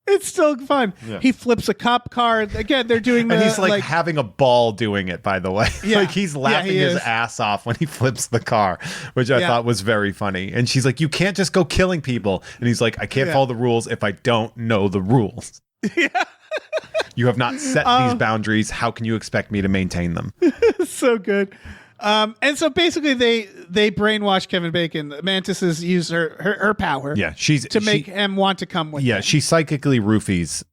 It's still fun. Yeah. He flips a cop car. Again, they're doing and he's like having a ball doing it, by the way. Yeah. Like he's laughing his ass off when he flips the car, which I thought was very funny. And she's like, you can't just go killing people. And he's like, I can't follow the rules if I don't know the rules. Yeah. You have not set these boundaries. How can you expect me to maintain them? So good. And so basically they brainwash Kevin Bacon. Mantis used her power to make him want to come with them. She psychically roofies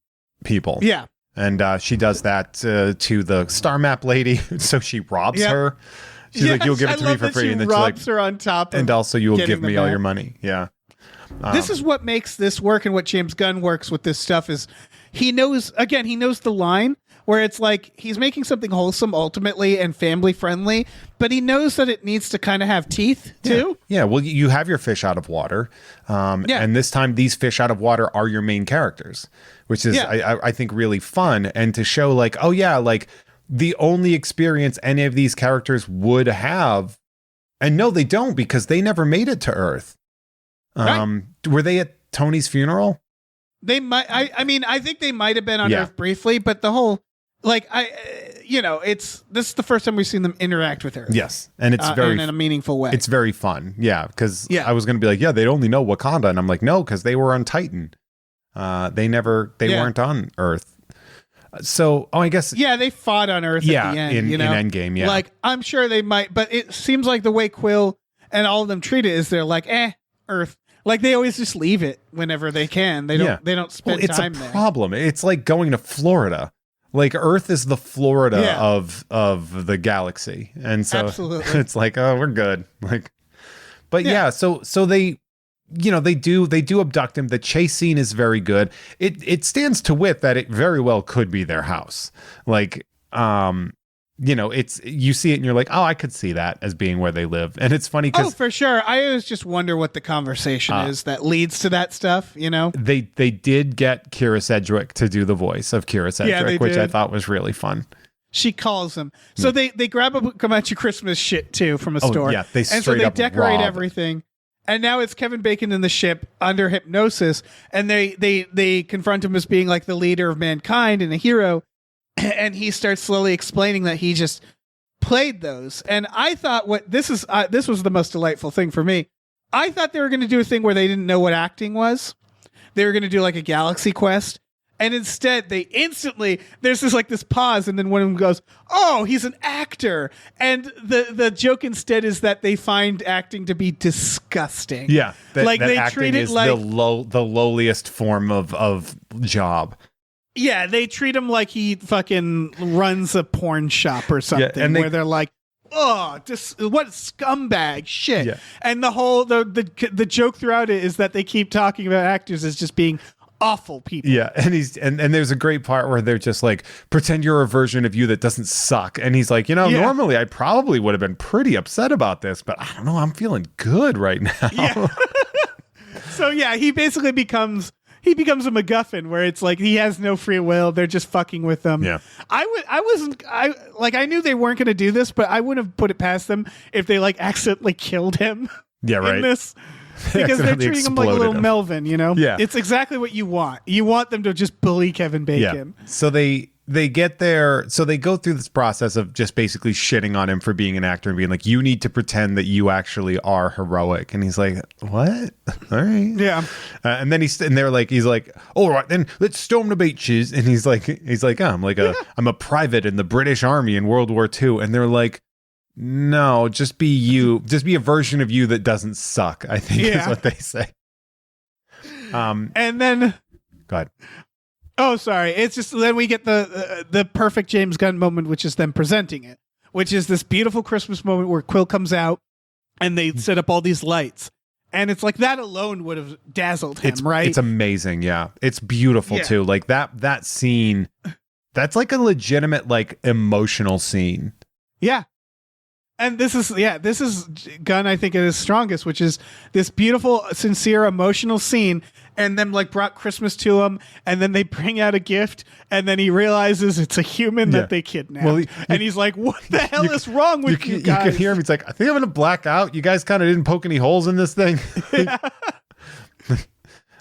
people. Yeah. And she does that to the Star Map lady. So she robs her. She's like, you'll give it to me for free. And then robs her on top of and also you will give me all your money. Yeah. This is what makes this work, and what James Gunn works with this stuff is he knows the line where it's like he's making something wholesome ultimately and family friendly, but he knows that it needs to kind of have teeth too. Yeah. Well, you have your fish out of water. And this time these fish out of water are your main characters, which is, I think, really fun. And to show like, oh yeah, like the only experience any of these characters would have, and no, they don't, because they never made it to Earth. Were they at Tony's funeral? They might. I think they might have been on Earth briefly, but the whole, like, this is the first time we've seen them interact with Earth. Yes, and it's very in a meaningful way. It's very fun. Yeah, because I was going to be like, they only know Wakanda, and I'm like, no, because they were on Titan. They weren't on Earth. So, I guess. Yeah, they fought on Earth at the end. In Endgame. Yeah, like I'm sure they might, but it seems like the way Quill and all of them treat it is they're like, Earth. Like they always just leave it whenever they can. They don't spend time there. It's a problem. It's like going to Florida. Like Earth is the Florida of the galaxy. And so it's like, oh, we're good. Like, but so they, they do abduct him. The chase scene is very good. It stands to wit that it very well could be their house. Like, it's, you see it and you're like, oh, I could see that as being where they live. And it's funny because for sure, I always just wonder what the conversation is that leads to that stuff. They did get Kira Sedgwick to do the voice of Kira Sedgwick, which I thought was really fun. She calls him. So they grab a Come At You Christmas shit too from a store. Yeah, and so they decorate everything. And now it's Kevin Bacon in the ship under hypnosis, and they confront him as being like the leader of mankind and a hero. And he starts slowly explaining that he just played those. And I thought this was the most delightful thing for me. I thought they were going to do a thing where they didn't know what acting was. They were going to do like a galaxy quest. And instead they there's this pause. And then one of them goes, oh, he's an actor. And the joke instead is that they find acting to be disgusting. Yeah. They treat it like the lowliest form of job. Yeah, they treat him like he fucking runs a porn shop or something, where they're like, "Oh, what scumbag shit!" Yeah. And the whole the joke throughout it is that they keep talking about actors as just being awful people. Yeah, and there's a great part where they're just like, "Pretend you're a version of you that doesn't suck," and he's like, normally I probably would have been pretty upset about this, but I don't know, I'm feeling good right now. Yeah. So he basically becomes a MacGuffin where it's like he has no free will. They're just fucking with them. Yeah. I knew they weren't going to do this, but I wouldn't have put it past them if they like accidentally killed him. Yeah, right. In this, because they're treating him like a little Melvin. Yeah. It's exactly what you want. You want them to just bully Kevin Bacon. Yeah. So they they get there. So they go through this process of just basically shitting on him for being an actor and being like, you need to pretend that you actually are heroic. And he's like, what? All right. Yeah. And then he's like, all right, then let's storm the beaches. And he's like, oh, I'm a private in the British Army in World War II. And they're like, no, just be you. Just be a version of you that doesn't suck, I think is what they say. And then, go ahead. Oh, sorry. It's just then we get the perfect James Gunn moment, which is them presenting it, which is this beautiful Christmas moment where Quill comes out and they set up all these lights. And it's like that alone would have dazzled him, right? It's amazing. Yeah. It's beautiful too. Like that scene, that's like a legitimate, like emotional scene. Yeah. And this is Gunn, I think, at his strongest, which is this beautiful, sincere, emotional scene, and then like brought Christmas to him, and then they bring out a gift, and then he realizes it's a human that they kidnapped. Well, and he's like, what the hell is wrong with you guys? You can hear him. He's like, I think I'm going to black out. You guys kind of didn't poke any holes in this thing.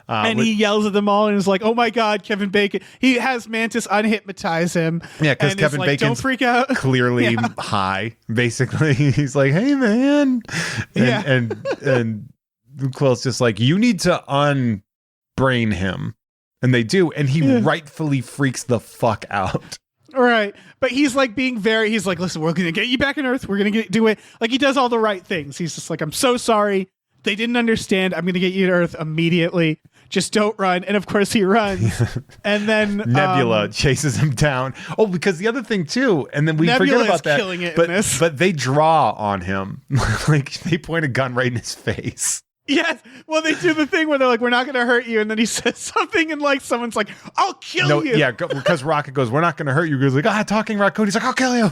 And he yells at them all and is like, oh my God, Kevin Bacon. He has Mantis unhypnonize him. Yeah, because Kevin like, Bacon's don't freak out. clearly high, basically. He's like, hey, man. And Quill's just like, you need to unbrain him. And they do. And he rightfully freaks the fuck out. Right. But he's like he's like, listen, we're going to get you back on Earth. We're going to do it. Like he does all the right things. He's just like, I'm so sorry. They didn't understand. I'm going to get you to Earth immediately. Just don't run. And of course he runs. And then Nebula chases him down. Oh, because the other thing too, and then we Nebula forget about that. Killing it but they draw on him. Like they point a gun right in his face. Yes. Well, they do the thing where they're like, we're not going to hurt you. And then he says something and like someone's like, I'll kill you. Yeah, because Rocket goes, we're not going to hurt you. He goes like, talking raccoon. He's like, I'll kill you.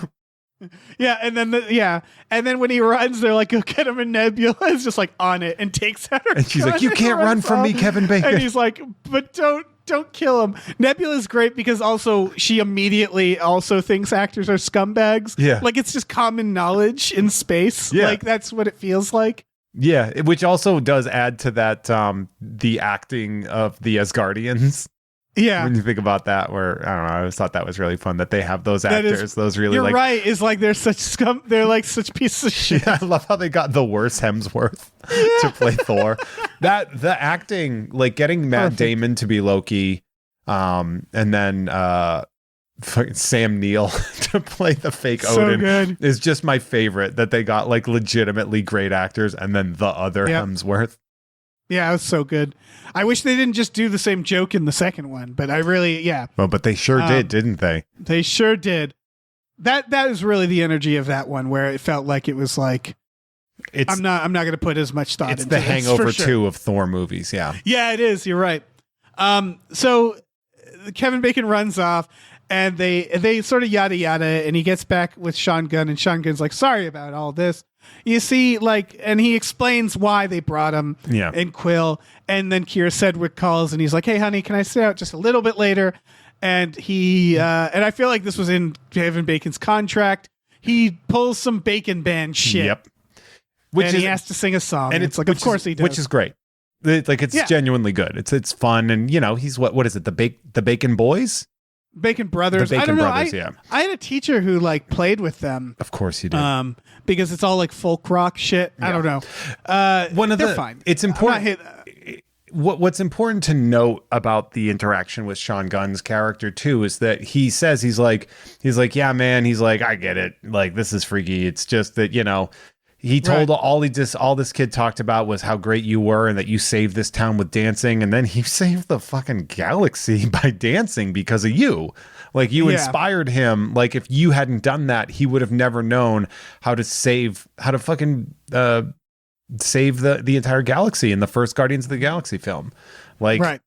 Yeah, and then when he runs, they're like, go get him, and Nebula is just like on it and takes out her and she's like, you can't run from me, Kevin Bacon. And he's like, but don't kill him. Nebula's great because also she immediately also thinks actors are scumbags. Yeah. Like it's just common knowledge in space. Yeah. Like that's what it feels like. Yeah, which also does add to that the acting of the Asgardians. Yeah. When you think about that, where I don't know, I always thought that was really fun that they have those actors, those really you're like right, is like they're such scum, they're like such pieces of shit. Yeah, I love how they got the worst Hemsworth to play Thor. The acting, like getting Matt Damon to be Loki, and then Sam Neill to play the fake Odin good. Is just my favorite. That they got like legitimately great actors, and then the other Hemsworth. Yeah, it was so good. I wish they didn't just do the same joke in the second one, but I really, Well, but they sure did, didn't they? They sure did. That is really the energy of that one, where it felt like it was like, I'm not going to put as much thought into it. It's the Hangover sure. 2 of Thor movies, yeah. Yeah, it is. You're right. So Kevin Bacon runs off, and they sort of yada yada, and he gets back with Sean Gunn, and Sean Gunn's like, sorry about all this. You see, like, and he explains why they brought him in Quill. And then Kira Sedgwick calls and he's like, hey, honey, can I stay out just a little bit later? And he, and I feel like this was in Kevin Bacon's contract. He pulls some Bacon Band shit. Yep. He has to sing a song. And it's like, of course he does. Which is great. It's genuinely good. It's fun. And, he's what is it? The Bacon Boys? Bacon Brothers. The Bacon Brothers, I had a teacher who like played with them. Of course you did. Because it's all like folk rock shit. Yeah. I don't know. They're fine. It's important. What's important to note about the interaction with Sean Gunn's character too is that he's like, yeah, man. He's like, I get it. Like, this is freaky. It's just that, he told all this kid talked about was how great you were and that you saved this town with dancing. And then he saved the fucking galaxy by dancing because of you. Like, you inspired him. Like, if you hadn't done that, he would have never known how to fucking save the entire galaxy in the first Guardians of the Galaxy film. Like,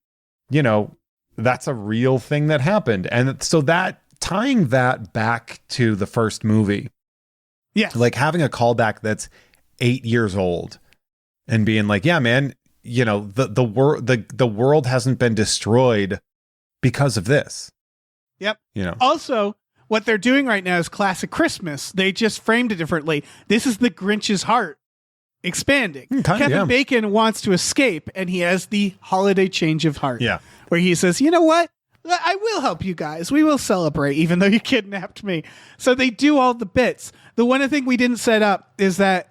that's a real thing that happened. And so that tying that back to the first movie. Yeah. Like having a callback that's 8 years old and being like, yeah, man, the world hasn't been destroyed because of this. Yep. Also, what they're doing right now is classic Christmas. They just framed it differently. This is the Grinch's heart expanding. Kevin Bacon wants to escape, and he has the holiday change of heart. Yeah. Where he says, you know what? I will help you guys. We will celebrate, even though you kidnapped me. So they do all the bits. The one thing we didn't set up is that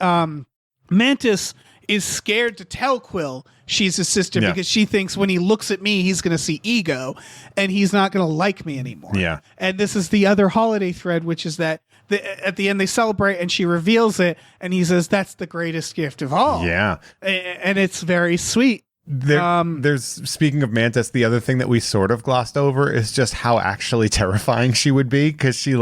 Mantis is scared to tell Quill she's his sister because she thinks when he looks at me, he's going to see ego and he's not going to like me anymore. Yeah. And this is the other holiday thread, which is that at the end they celebrate and she reveals it and he says, that's the greatest gift of all. Yeah. And it's very sweet. There's speaking of Mantis, the other thing that we sort of glossed over is just how actually terrifying she would be, because she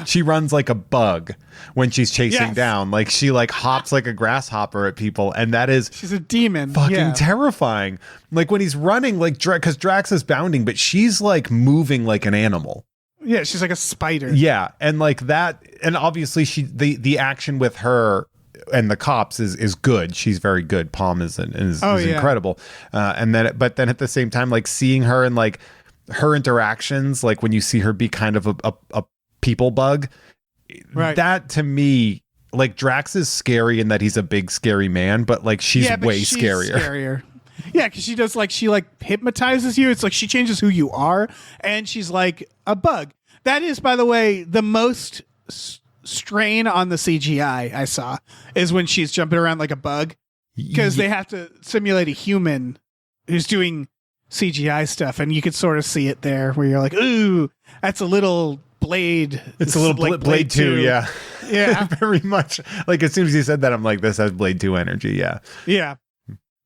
she runs like a bug when she's chasing down, like she like hops like a grasshopper at people, and that is she's a demon, fucking terrifying. Like when he's running, like because Drax is bounding, but she's like moving like an animal. Yeah, she's like a spider. Yeah, and like that, and obviously the action with her and the cops is good. She's very good. Palm is incredible. But then at the same time, like seeing her and like her interactions, like when you see her be kind of a people bug, that to me, like Drax is scary in that he's a big scary man, but like she's way scarier. Yeah, because she does she hypnotizes you. It's like she changes who you are, and she's like a bug. That is, by the way, the most strain on the CGI I saw is when she's jumping around like a bug, because they have to simulate a human who's doing CGI stuff, and you could sort of see it there where you're like, ooh, that's a little Blade. It's a little like Blade 2, yeah. Very much. Like as soon as you said that, I'm like, this has Blade 2 energy. Yeah.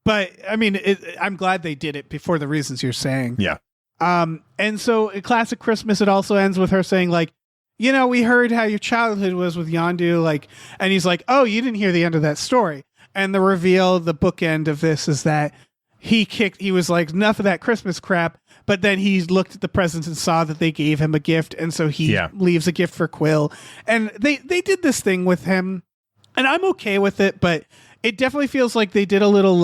But I mean, I'm glad they did it for the reasons you're saying. Yeah. And so in classic Christmas, it also ends with her saying like, you know, we heard how your childhood was with Yondu, and he's like, oh, you didn't hear the end of that story. And the reveal, the bookend of this is that he was like, enough of that Christmas crap. But then he looked at the presents and saw that they gave him a gift. And so he leaves a gift for Quill. And they did this thing with him, and I'm okay with it, but it definitely feels like they did a little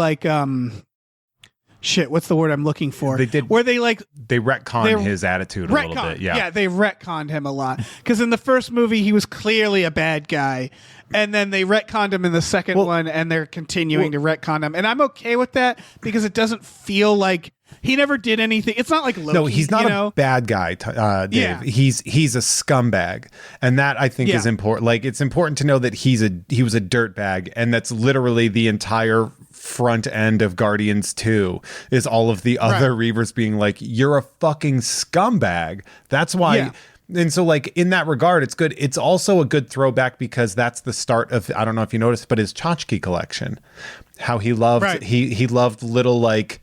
shit, what's the word I'm looking for? They did, where they retconned his attitude a little bit. Yeah, they retconned him a lot. Because in the first movie, he was clearly a bad guy. And then they retconned him in the second one, and they're continuing to retcon him. And I'm okay with that because it doesn't feel like he never did anything. It's not like Loki. No, he's not a bad guy, Dave. Yeah. He's a scumbag. And that I think is important. Like it's important to know that he was a dirtbag, and that's literally the entire front end of Guardians 2 is all of the other Reavers being like, you're a fucking scumbag. That's why and so like in that regard, it's good. It's also a good throwback because that's the start of, I don't know if you noticed, but his tchotchke collection, how he loved he loved little like,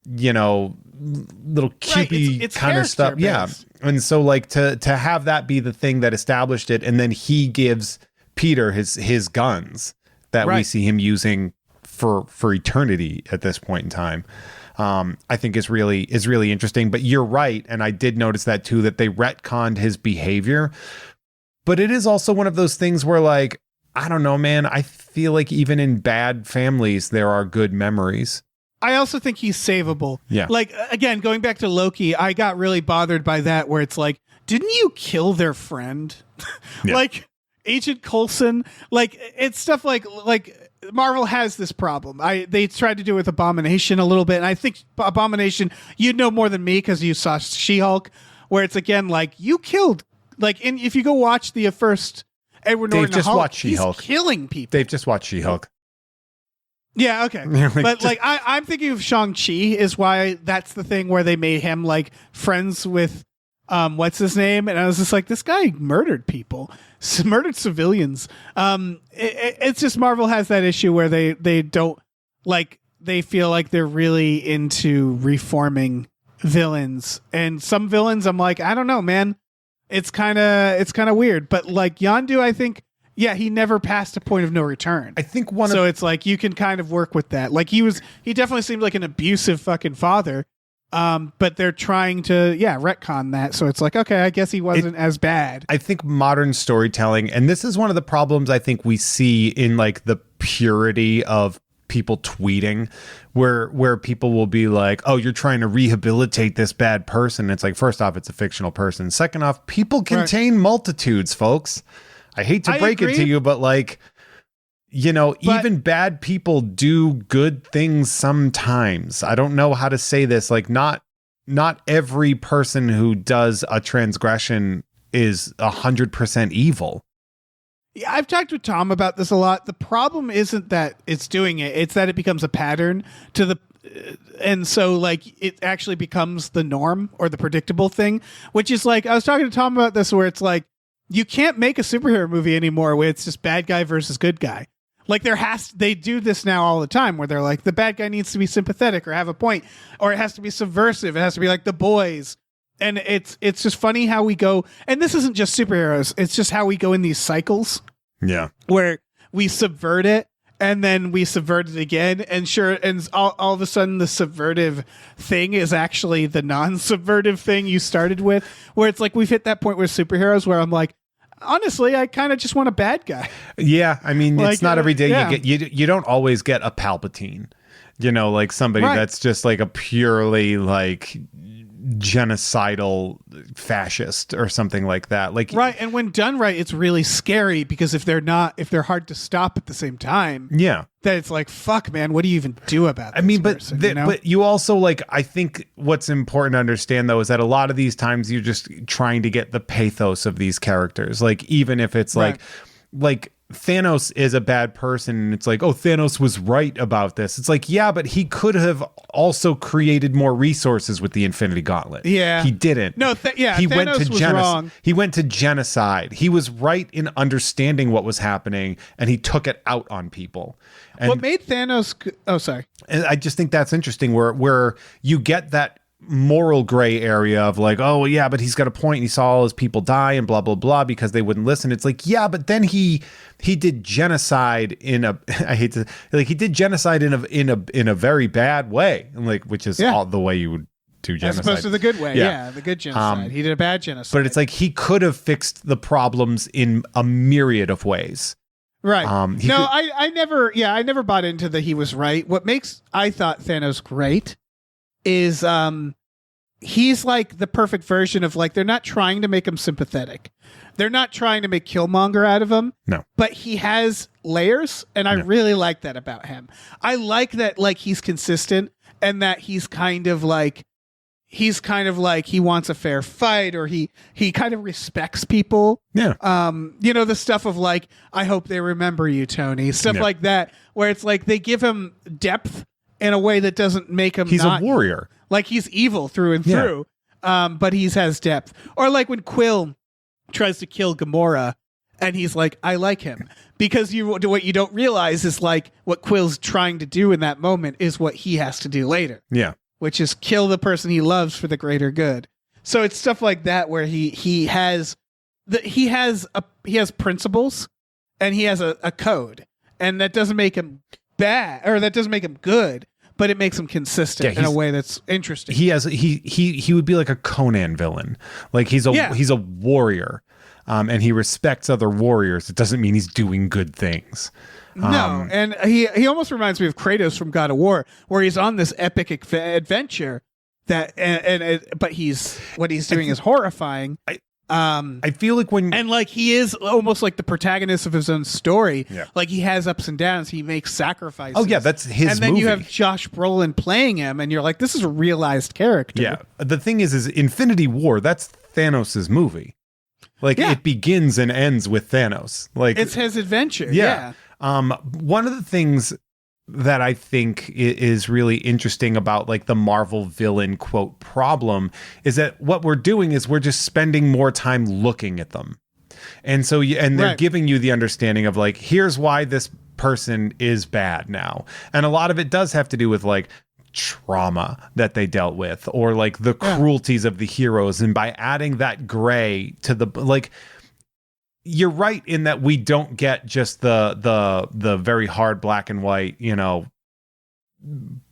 you know, little cutey it's kind of stuff. Based. Yeah. And so like to have that be the thing that established it, and then he gives Peter his guns that we see him using for eternity at this point in time, I think is really interesting. But you're right, and I did notice that too, that they retconned his behavior. But it is also one of those things where, like, I don't know, man, I feel like even in bad families there are good memories. I also think he's savable. Yeah. Like, again, going back to Loki, I got really bothered by that, where it's like, didn't you kill their friend? Like Agent Coulson, like it's stuff like Marvel has this problem. They tried to do it with Abomination a little bit, and I think Abomination, you'd know more than me because you saw She-Hulk, where it's again like you killed, like, and if you go watch the first Edward Norton just Hulk, watched She-Hulk. He's killing people. They've just watched She-Hulk. Yeah, okay. But like I'm thinking of Shang-Chi is why that's the thing where they made him like friends with what's his name, and I was just like, this guy murdered people, murdered civilians. It's just Marvel has that issue where they don't like, they feel like they're really into reforming villains, and some villains I'm like, I don't know, man, it's kind of weird. But like Yondu, I think he never passed a point of no return. I think it's like you can kind of work with that. Like he definitely seemed like an abusive fucking father. But they're trying to, retcon that. So it's like, okay, I guess he wasn't as bad. I think modern storytelling, and this is one of the problems I think we see in like the purity of people tweeting, where people will be like, oh, you're trying to rehabilitate this bad person. It's like, first off, it's a fictional person. Second off, people contain multitudes, folks. I hate to break it to you, but like, you know, even bad people do good things sometimes. I don't know how to say this. Like, not not every person who does a transgression is 100% evil. Yeah, I've talked with Tom about this a lot. The problem isn't that it's doing it; it's that it becomes a pattern to the, and so like it actually becomes the norm or the predictable thing. Which is like I was talking to Tom about this, where it's like you can't make a superhero movie anymore where it's just bad guy versus good guy. Like they do this now all the time, where they're like the bad guy needs to be sympathetic or have a point, or it has to be subversive. It has to be like The Boys. And it's just funny how we go, and this isn't just superheroes, it's just how we go in these cycles. Yeah. Where we subvert it and then we subvert it again, and all of a sudden the subvertive thing is actually the non-subvertive thing you started with, where it's like we've hit that point with superheroes where I'm like, honestly, I kind of just want a bad guy. Yeah, I mean, like, it's not every day yeah. you don't always get a Palpatine. You know, like somebody Right. that's just like a purely like genocidal fascist or something like that. Like Right, and when done right, it's really scary because if they're hard to stop at the same time, yeah. then it's like, fuck, man, what do you even do about this I mean, person, you know? but you also like, I think what's important to understand though is that a lot of these times you're just trying to get the pathos of these characters. Like even if it's Right. like Thanos is a bad person and it's like, oh, Thanos was right about this. It's like, yeah, but he could have also created more resources with the Infinity Gauntlet. Yeah. He didn't. No, he went Thanos to was wrong. He went to genocide. He was right in understanding what was happening and he took it out on people. And, What made Thanos... Oh, sorry. and I just think that's interesting where you get that moral gray area of like, oh well, yeah, but he's got a point. He saw all his people die and blah blah blah because they wouldn't listen. It's like, yeah, but then he did genocide in a he did genocide in a very bad way, like which is all the way you would do genocide, as opposed to the good way. Yeah, the good genocide. He did a bad genocide. But it's like he could have fixed the problems in a myriad of ways. Right. No, I never bought into that he was right. What makes I thought Thanos great is he's like the perfect version of like, they're not trying to make him sympathetic. They're not trying to make Killmonger out of him. No. But he has layers, and I really like that about him. I like that like he's consistent and that he's kind of like he wants a fair fight, or he kind of respects people. Yeah. You know, the stuff of like, I hope they remember you, Tony. Stuff like that, where it's like they give him depth in a way that doesn't make him He's a warrior. Like he's evil through and through. But he has depth. Or like when Quill tries to kill Gamora and he's like, I like him. Because what you don't realize is like what Quill's trying to do in that moment is what he has to do later. Yeah. Which is kill the person he loves for the greater good. So it's stuff like that where he has principles and he has a code, and that doesn't make him bad, or that doesn't make him good, but it makes him consistent in a way that's interesting. He would be like a Conan villain. Like he's a warrior, and he respects other warriors. It doesn't mean he's doing good things. No, and he almost reminds me of Kratos from God of War, where he's on this epic adventure that, but what he's doing is horrifying. I feel like like he is almost like the protagonist of his own story. Yeah. Like he has ups and downs. He makes sacrifices. Oh yeah, that's his. And then movie. you have Josh Brolin playing him, and you're like, this is a realized character. Yeah. The thing is Infinity War. That's Thanos' movie. Like it begins and ends with Thanos. Like it's his adventure. Yeah. One of the things that I think is really interesting about like the Marvel villain quote problem is that what we're doing is we're just spending more time looking at them. And so, they're giving you the understanding of like, here's why this person is bad now. And a lot of it does have to do with like trauma that they dealt with, or like the cruelties of the heroes. And by adding that gray to the, like, you're right in that we don't get just the very hard black and white, you know,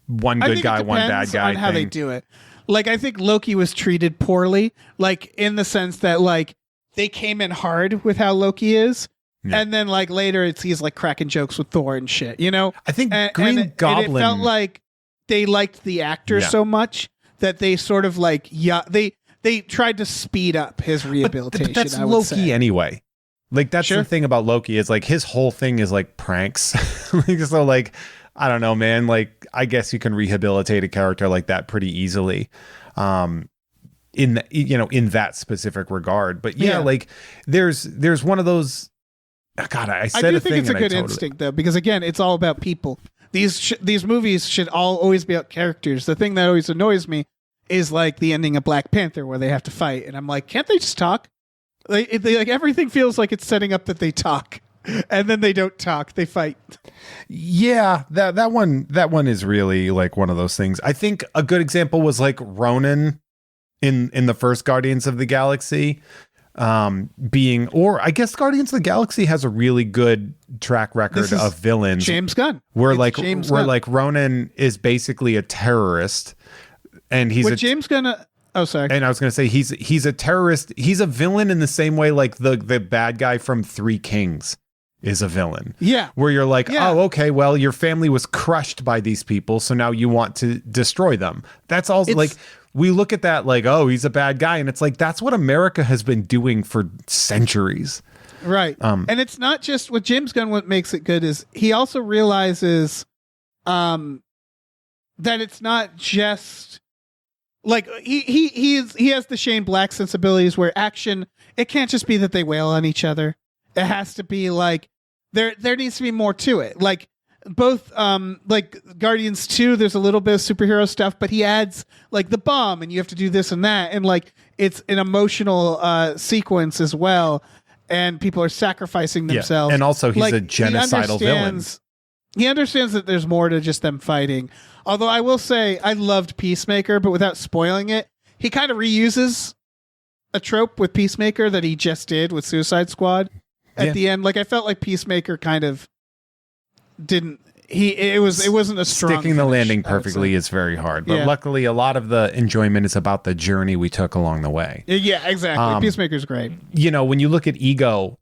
one good guy, one bad guy on how they do it. Like, I think Loki was treated poorly, like in the sense that like they came in hard with how Loki is. Yeah. And then like later he's like cracking jokes with Thor and shit, you know? I think Green Goblin. And it felt like they liked the actor so much that they sort of like, they tried to speed up his rehabilitation. But that's Loki anyway. Like that's Sure. the thing about Loki is like his whole thing is like pranks. So like, I don't know, man. Like I guess you can rehabilitate a character like that pretty easily. In that specific regard. But yeah, like there's one of those. God, I said I do a think thing it's a and I good totally- instinct though, because again, it's all about people. These movies should always be about characters. The thing that always annoys me is like the ending of Black Panther where they have to fight, and I'm like, can't they just talk? Like everything feels like it's setting up that they talk, and then they don't talk. They fight. Yeah, that one is really like one of those things. I think a good example was like Ronan in the first Guardians of the Galaxy, or I guess Guardians of the Galaxy has a really good track record of villains. James Gunn. Where It's James Gunn. like Ronan is basically a terrorist, and he's James Gunn. Oh, sorry. And I was going to say he's a terrorist. He's a villain in the same way like the bad guy from Three Kings is a villain. Yeah. Where you're like, Yeah. oh, okay, well, your family was crushed by these people, so now you want to destroy them. That's all. Like we look at that like, oh, he's a bad guy, and it's like that's what America has been doing for centuries. Right. And it's not just with James Gunn. What makes it good is he also realizes that it's not just like he has the Shane Black sensibilities where action, it can't just be that they wail on each other. It has to be like there needs to be more to it. Like both like Guardians 2, there's a little bit of superhero stuff, but he adds like the bomb and you have to do this and that, and like it's an emotional sequence as well. And people are sacrificing themselves. Yeah. And also he's like, a genocidal villain. He understands that there's more to just them fighting. Although I will say I loved Peacemaker, but without spoiling it, he kind of reuses a trope with Peacemaker that he just did with Suicide Squad at the end. Like I felt like Peacemaker kind of didn't. It wasn't a strong Sticking the finish, landing I would say. perfectly is very hard. But Yeah. luckily, a lot of the enjoyment is about the journey we took along the way. Yeah, exactly. Peacemaker's great. You know, when you look at Ego,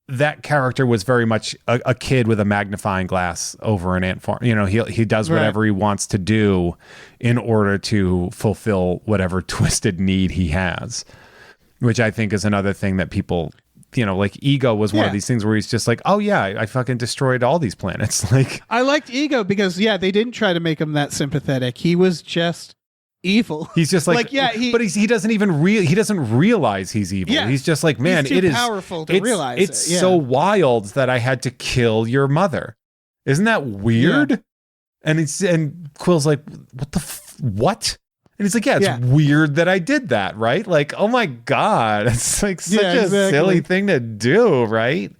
that character was very much a kid with a magnifying glass over an ant farm. You know, he does whatever he wants to do in order to fulfill whatever twisted need he has, which I think is another thing that people, you know, like Ego was one of these things where he's just like, oh yeah, I fucking destroyed all these planets. Like I liked Ego because they didn't try to make him that sympathetic. He was just evil. he's just like but he doesn't even he doesn't realize he's evil. Yeah. He's just like, man, He's too it is powerful to realize it's it. Yeah. so wild that I had to kill your mother. Isn't that weird? Yeah. And Quill's like, what? And he's like, yeah, it's weird that I did that, right? Like, oh my God, it's like such a silly thing to do, right?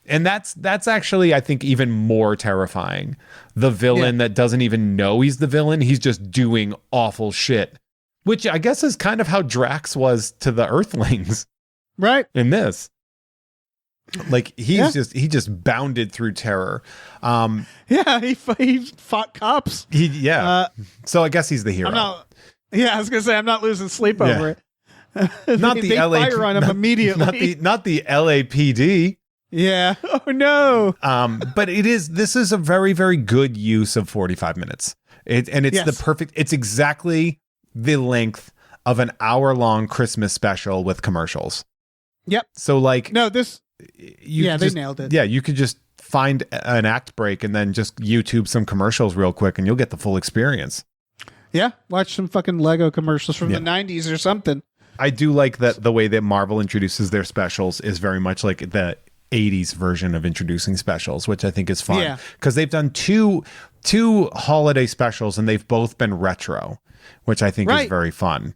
And that's actually, I think, even more terrifying. The villain that doesn't even know he's the villain, he's just doing awful shit, which I guess is kind of how Drax was to the Earthlings, right? In this, like he just bounded through terror. He fought cops. So I guess he's the hero. I was gonna say I'm not losing sleep over it. Not they fire on him immediately. Not the LAPD. Yeah. Oh no. But this is a very, very good use of 45 minutes. It's exactly the length of an hour-long Christmas special with commercials. Yep. So like they nailed it. Yeah, you could just find an act break and then just YouTube some commercials real quick and you'll get the full experience. Yeah, watch some fucking Lego commercials from the 90s or something. I do like that the way that Marvel introduces their specials is very much like the 80s version of introducing specials, which I think is fun because they've done two holiday specials and they've both been retro, which I think is very fun.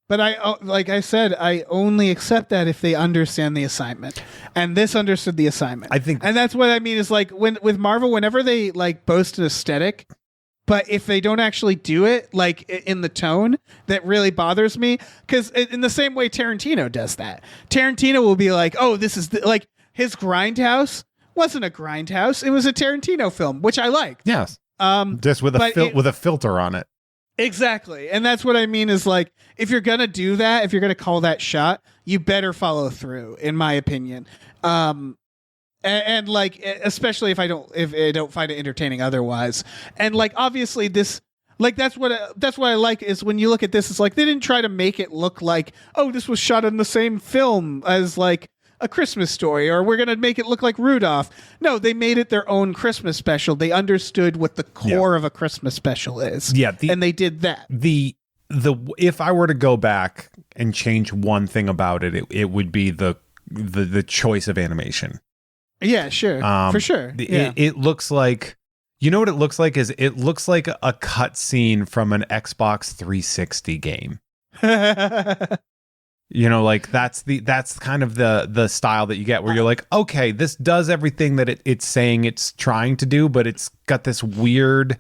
But like I said, I only accept that if they understand the assignment, and this understood the assignment. I think, and that's what I mean is like with Marvel, whenever they like boast an aesthetic, but if they don't actually do it, like in the tone, that really bothers me. Because in the same way Tarantino does that, Tarantino will be like, "Oh, this is like his Grindhouse wasn't a Grindhouse; it was a Tarantino film, which I liked." Yes, just with a filter on it. Exactly. And that's what I mean is like, if you're going to do that, if you're going to call that shot, you better follow through, in my opinion. And like, especially if I don't find it entertaining otherwise. And like, obviously this, like, that's what I like is when you look at this, it's like, they didn't try to make it look like, oh, this was shot in the same film as like A Christmas Story, or we're going to make it look like Rudolph. No, they made it their own Christmas special. They understood what the core of a Christmas special is. Yeah, and they did that. The if I were to go back and change one thing about it, it would be the choice of animation. Yeah, sure. For sure. It looks like, you know what it looks like is it looks like a cut scene from an Xbox 360 game. You know, like that's kind of the style that you get where you're like, okay, this does everything that it's saying it's trying to do, but it's got this weird.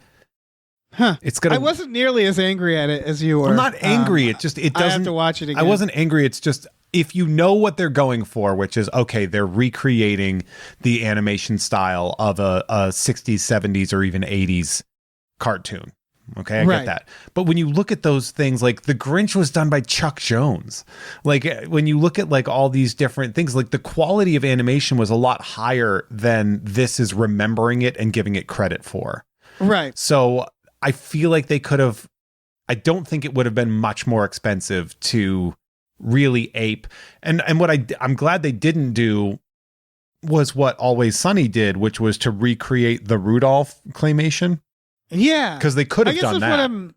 I wasn't nearly as angry at it as you were. I'm not angry. It doesn't. I have to watch it again. I wasn't angry. It's just, if you know what they're going for, which is, okay, they're recreating the animation style of a 60s, 70s, or even 80s cartoon. Okay, I get that. But when you look at those things, like The Grinch was done by Chuck Jones. Like when you look at like all these different things, like the quality of animation was a lot higher than this is remembering it and giving it credit for. Right. So I feel like they could have, I don't think it would have been much more expensive to really ape. And what I'm glad they didn't do was what Always Sunny did, which was to recreate the Rudolph claymation. Yeah. Because they could have done that.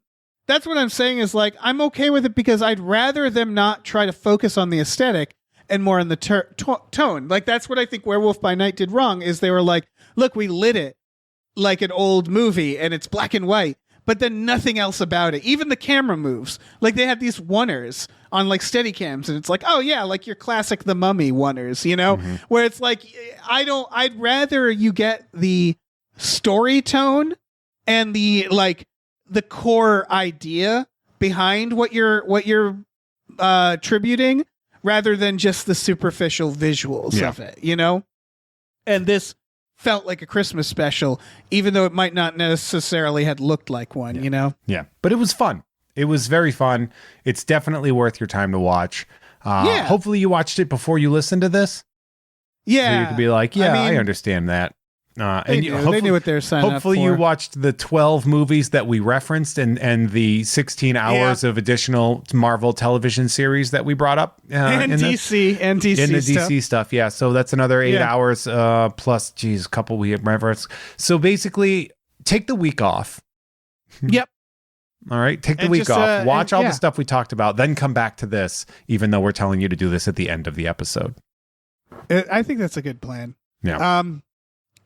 That's what I'm saying is, like, I'm okay with it because I'd rather them not try to focus on the aesthetic and more on the tone. Like, that's what I think Werewolf by Night did wrong, is they were like, look, we lit it like an old movie and it's black and white, but then nothing else about it. Even the camera moves. Like, they had these oneers on like Steadicams, and it's like, oh yeah, like your classic The Mummy oneers, you know? Mm-hmm. Where it's like, I'd rather you get the story tone and the core idea behind what you're tributing, rather than just the superficial visuals of it, you know? And this felt like a Christmas special, even though it might not necessarily had looked like one, you know? Yeah, but it was fun. It was very fun. It's definitely worth your time to watch. Hopefully you watched it before you listened to this. Yeah. So you could be like, I understand that. They knew what they were signing up for. Hopefully you watched the 12 movies that we referenced and the 16 hours of additional Marvel television series that we brought up. And DC stuff. Yeah. So that's another 8 hours plus, a couple we referenced. So basically, take the week off. Yep. All right. Take the week off. Watch all the stuff we talked about. Then come back to this, even though we're telling you to do this at the end of the episode. I think that's a good plan. Yeah.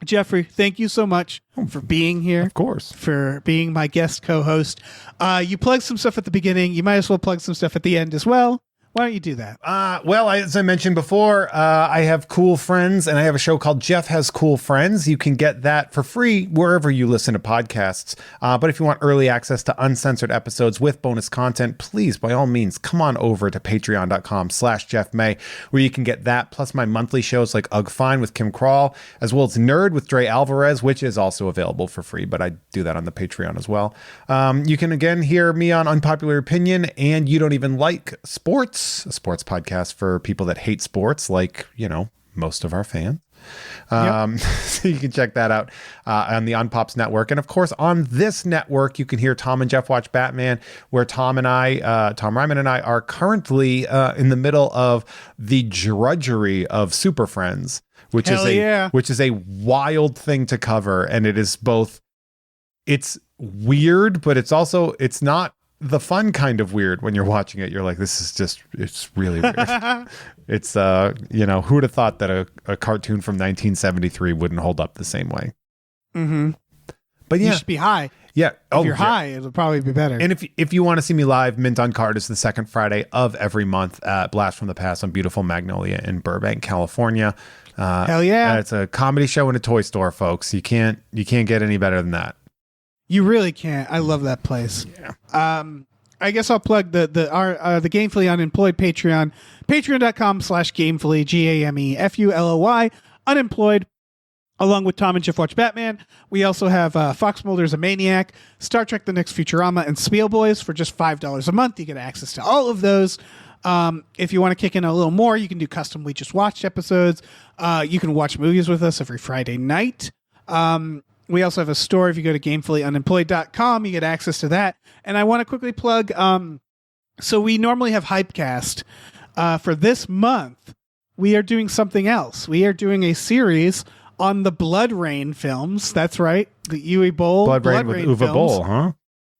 Jeffrey, thank you so much for being here. Of course. For being my guest co-host. You plugged some stuff at the beginning. You might as well plug some stuff at the end as well. Why don't you do that? Well, as I mentioned before, I have cool friends, and I have a show called Jeff Has Cool Friends. You can get that for free wherever you listen to podcasts. But if you want early access to uncensored episodes with bonus content, please, by all means, come on over to patreon.com/JeffMay, where you can get that, plus my monthly shows like Ugh Fine with Kim Crawl, as well as Nerd with Dre Alvarez, which is also available for free, but I do that on the Patreon as well. You can, again, hear me on Unpopular Opinion and You Don't Even Like Sports, a sports podcast for people that hate sports, like, you know, most of our fans. So you can check that out on the Unpops network. And of course, on this network, you can hear Tom and Jeff Watch Batman, where Tom Ryman and I are currently in the middle of the drudgery of Super Friends, which is a wild thing to cover. And it is both, it's weird, but it's not the fun kind of weird. When you're watching it, you're like, it's really weird. It's, who would have thought that a cartoon from 1973 wouldn't hold up the same way? Mm-hmm. But yeah. You should be high. Yeah. If you're high, it'll probably be better. And if you want to see me live, Mint on Card is the second Friday of every month at Blast from the Past on beautiful Magnolia in Burbank, California. Hell yeah. It's a comedy show in a toy store, folks. You can't get any better than that. You really can't. I love that place. Yeah. I guess I'll plug the Gamefully Unemployed Patreon, patreon.com/Gamefully, GAMEFULOY, Unemployed, along with Tom and Jeff Watch Batman. We also have Fox Mulder's A Maniac, Star Trek The Next Futurama, and Spielboys for just $5 a month. You get access to all of those. If you want to kick in a little more, you can do custom We Just Watched episodes. You can watch movies with us every Friday night. We also have a store. If you go to GamefullyUnemployed.com, you get access to that. And I want to quickly plug, so we normally have Hypecast. For this month, we are doing something else. We are doing a series on the Blood Rain films. That's right. The Uwe Boll Blood Rain with Uwe films. Boll, huh?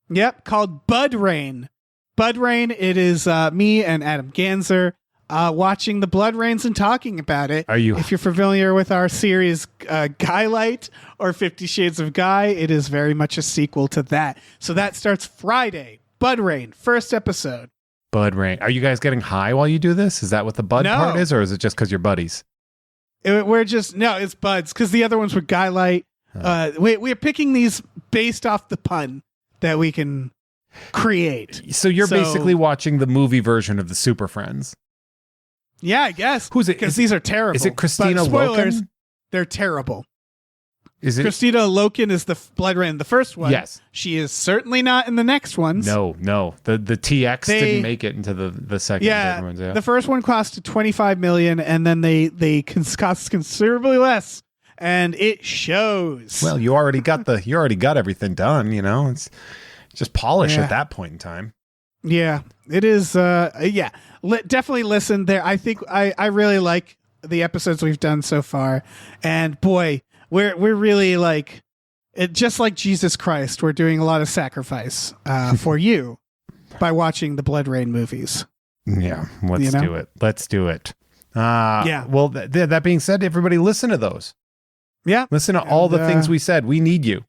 Yep, called Bud Rain. Bud Rain, it is me and Adam Ganzer watching the Blood Rains and talking about it. If you're familiar with our series Guy Light or 50 Shades of Guy, it is very much a sequel to that. So that starts Friday. Bud Rain, first episode. Bud Rain. Are you guys getting high while you do this? Is that what the bud part is, or is it just because you're buddies? It's buds, because the other ones were Guy Light. We're picking these based off the pun that we can create. So you're basically watching the movie version of the Super Friends. Yeah, I guess. Who's it? Because these are terrible. Is it Christina spoilers, Loken? They're terrible. Is it Christina Loken is the Blood Rain, the first one. Yes. She is certainly not in the next ones. No. The TX didn't make it into the second. Yeah, ones, the first one costed $25 million, and then they cost considerably less, and it shows. Well, you already got everything done. You know, it's just polish at that point in time. Yeah, it is. Definitely listen there. I think I really like the episodes we've done so far, and boy, we're really like it. Just like Jesus Christ, we're doing a lot of sacrifice for you by watching the Blood Rain movies. Yeah, let's do it. Let's do it. Yeah. Well, that being said, everybody listen to those. Yeah. Listen to all the things we said. We need you.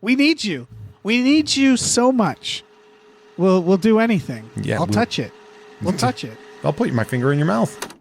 We need you. We need you so much. We'll do anything. Yeah, I'll touch it. We'll touch it. I'll put my finger in your mouth.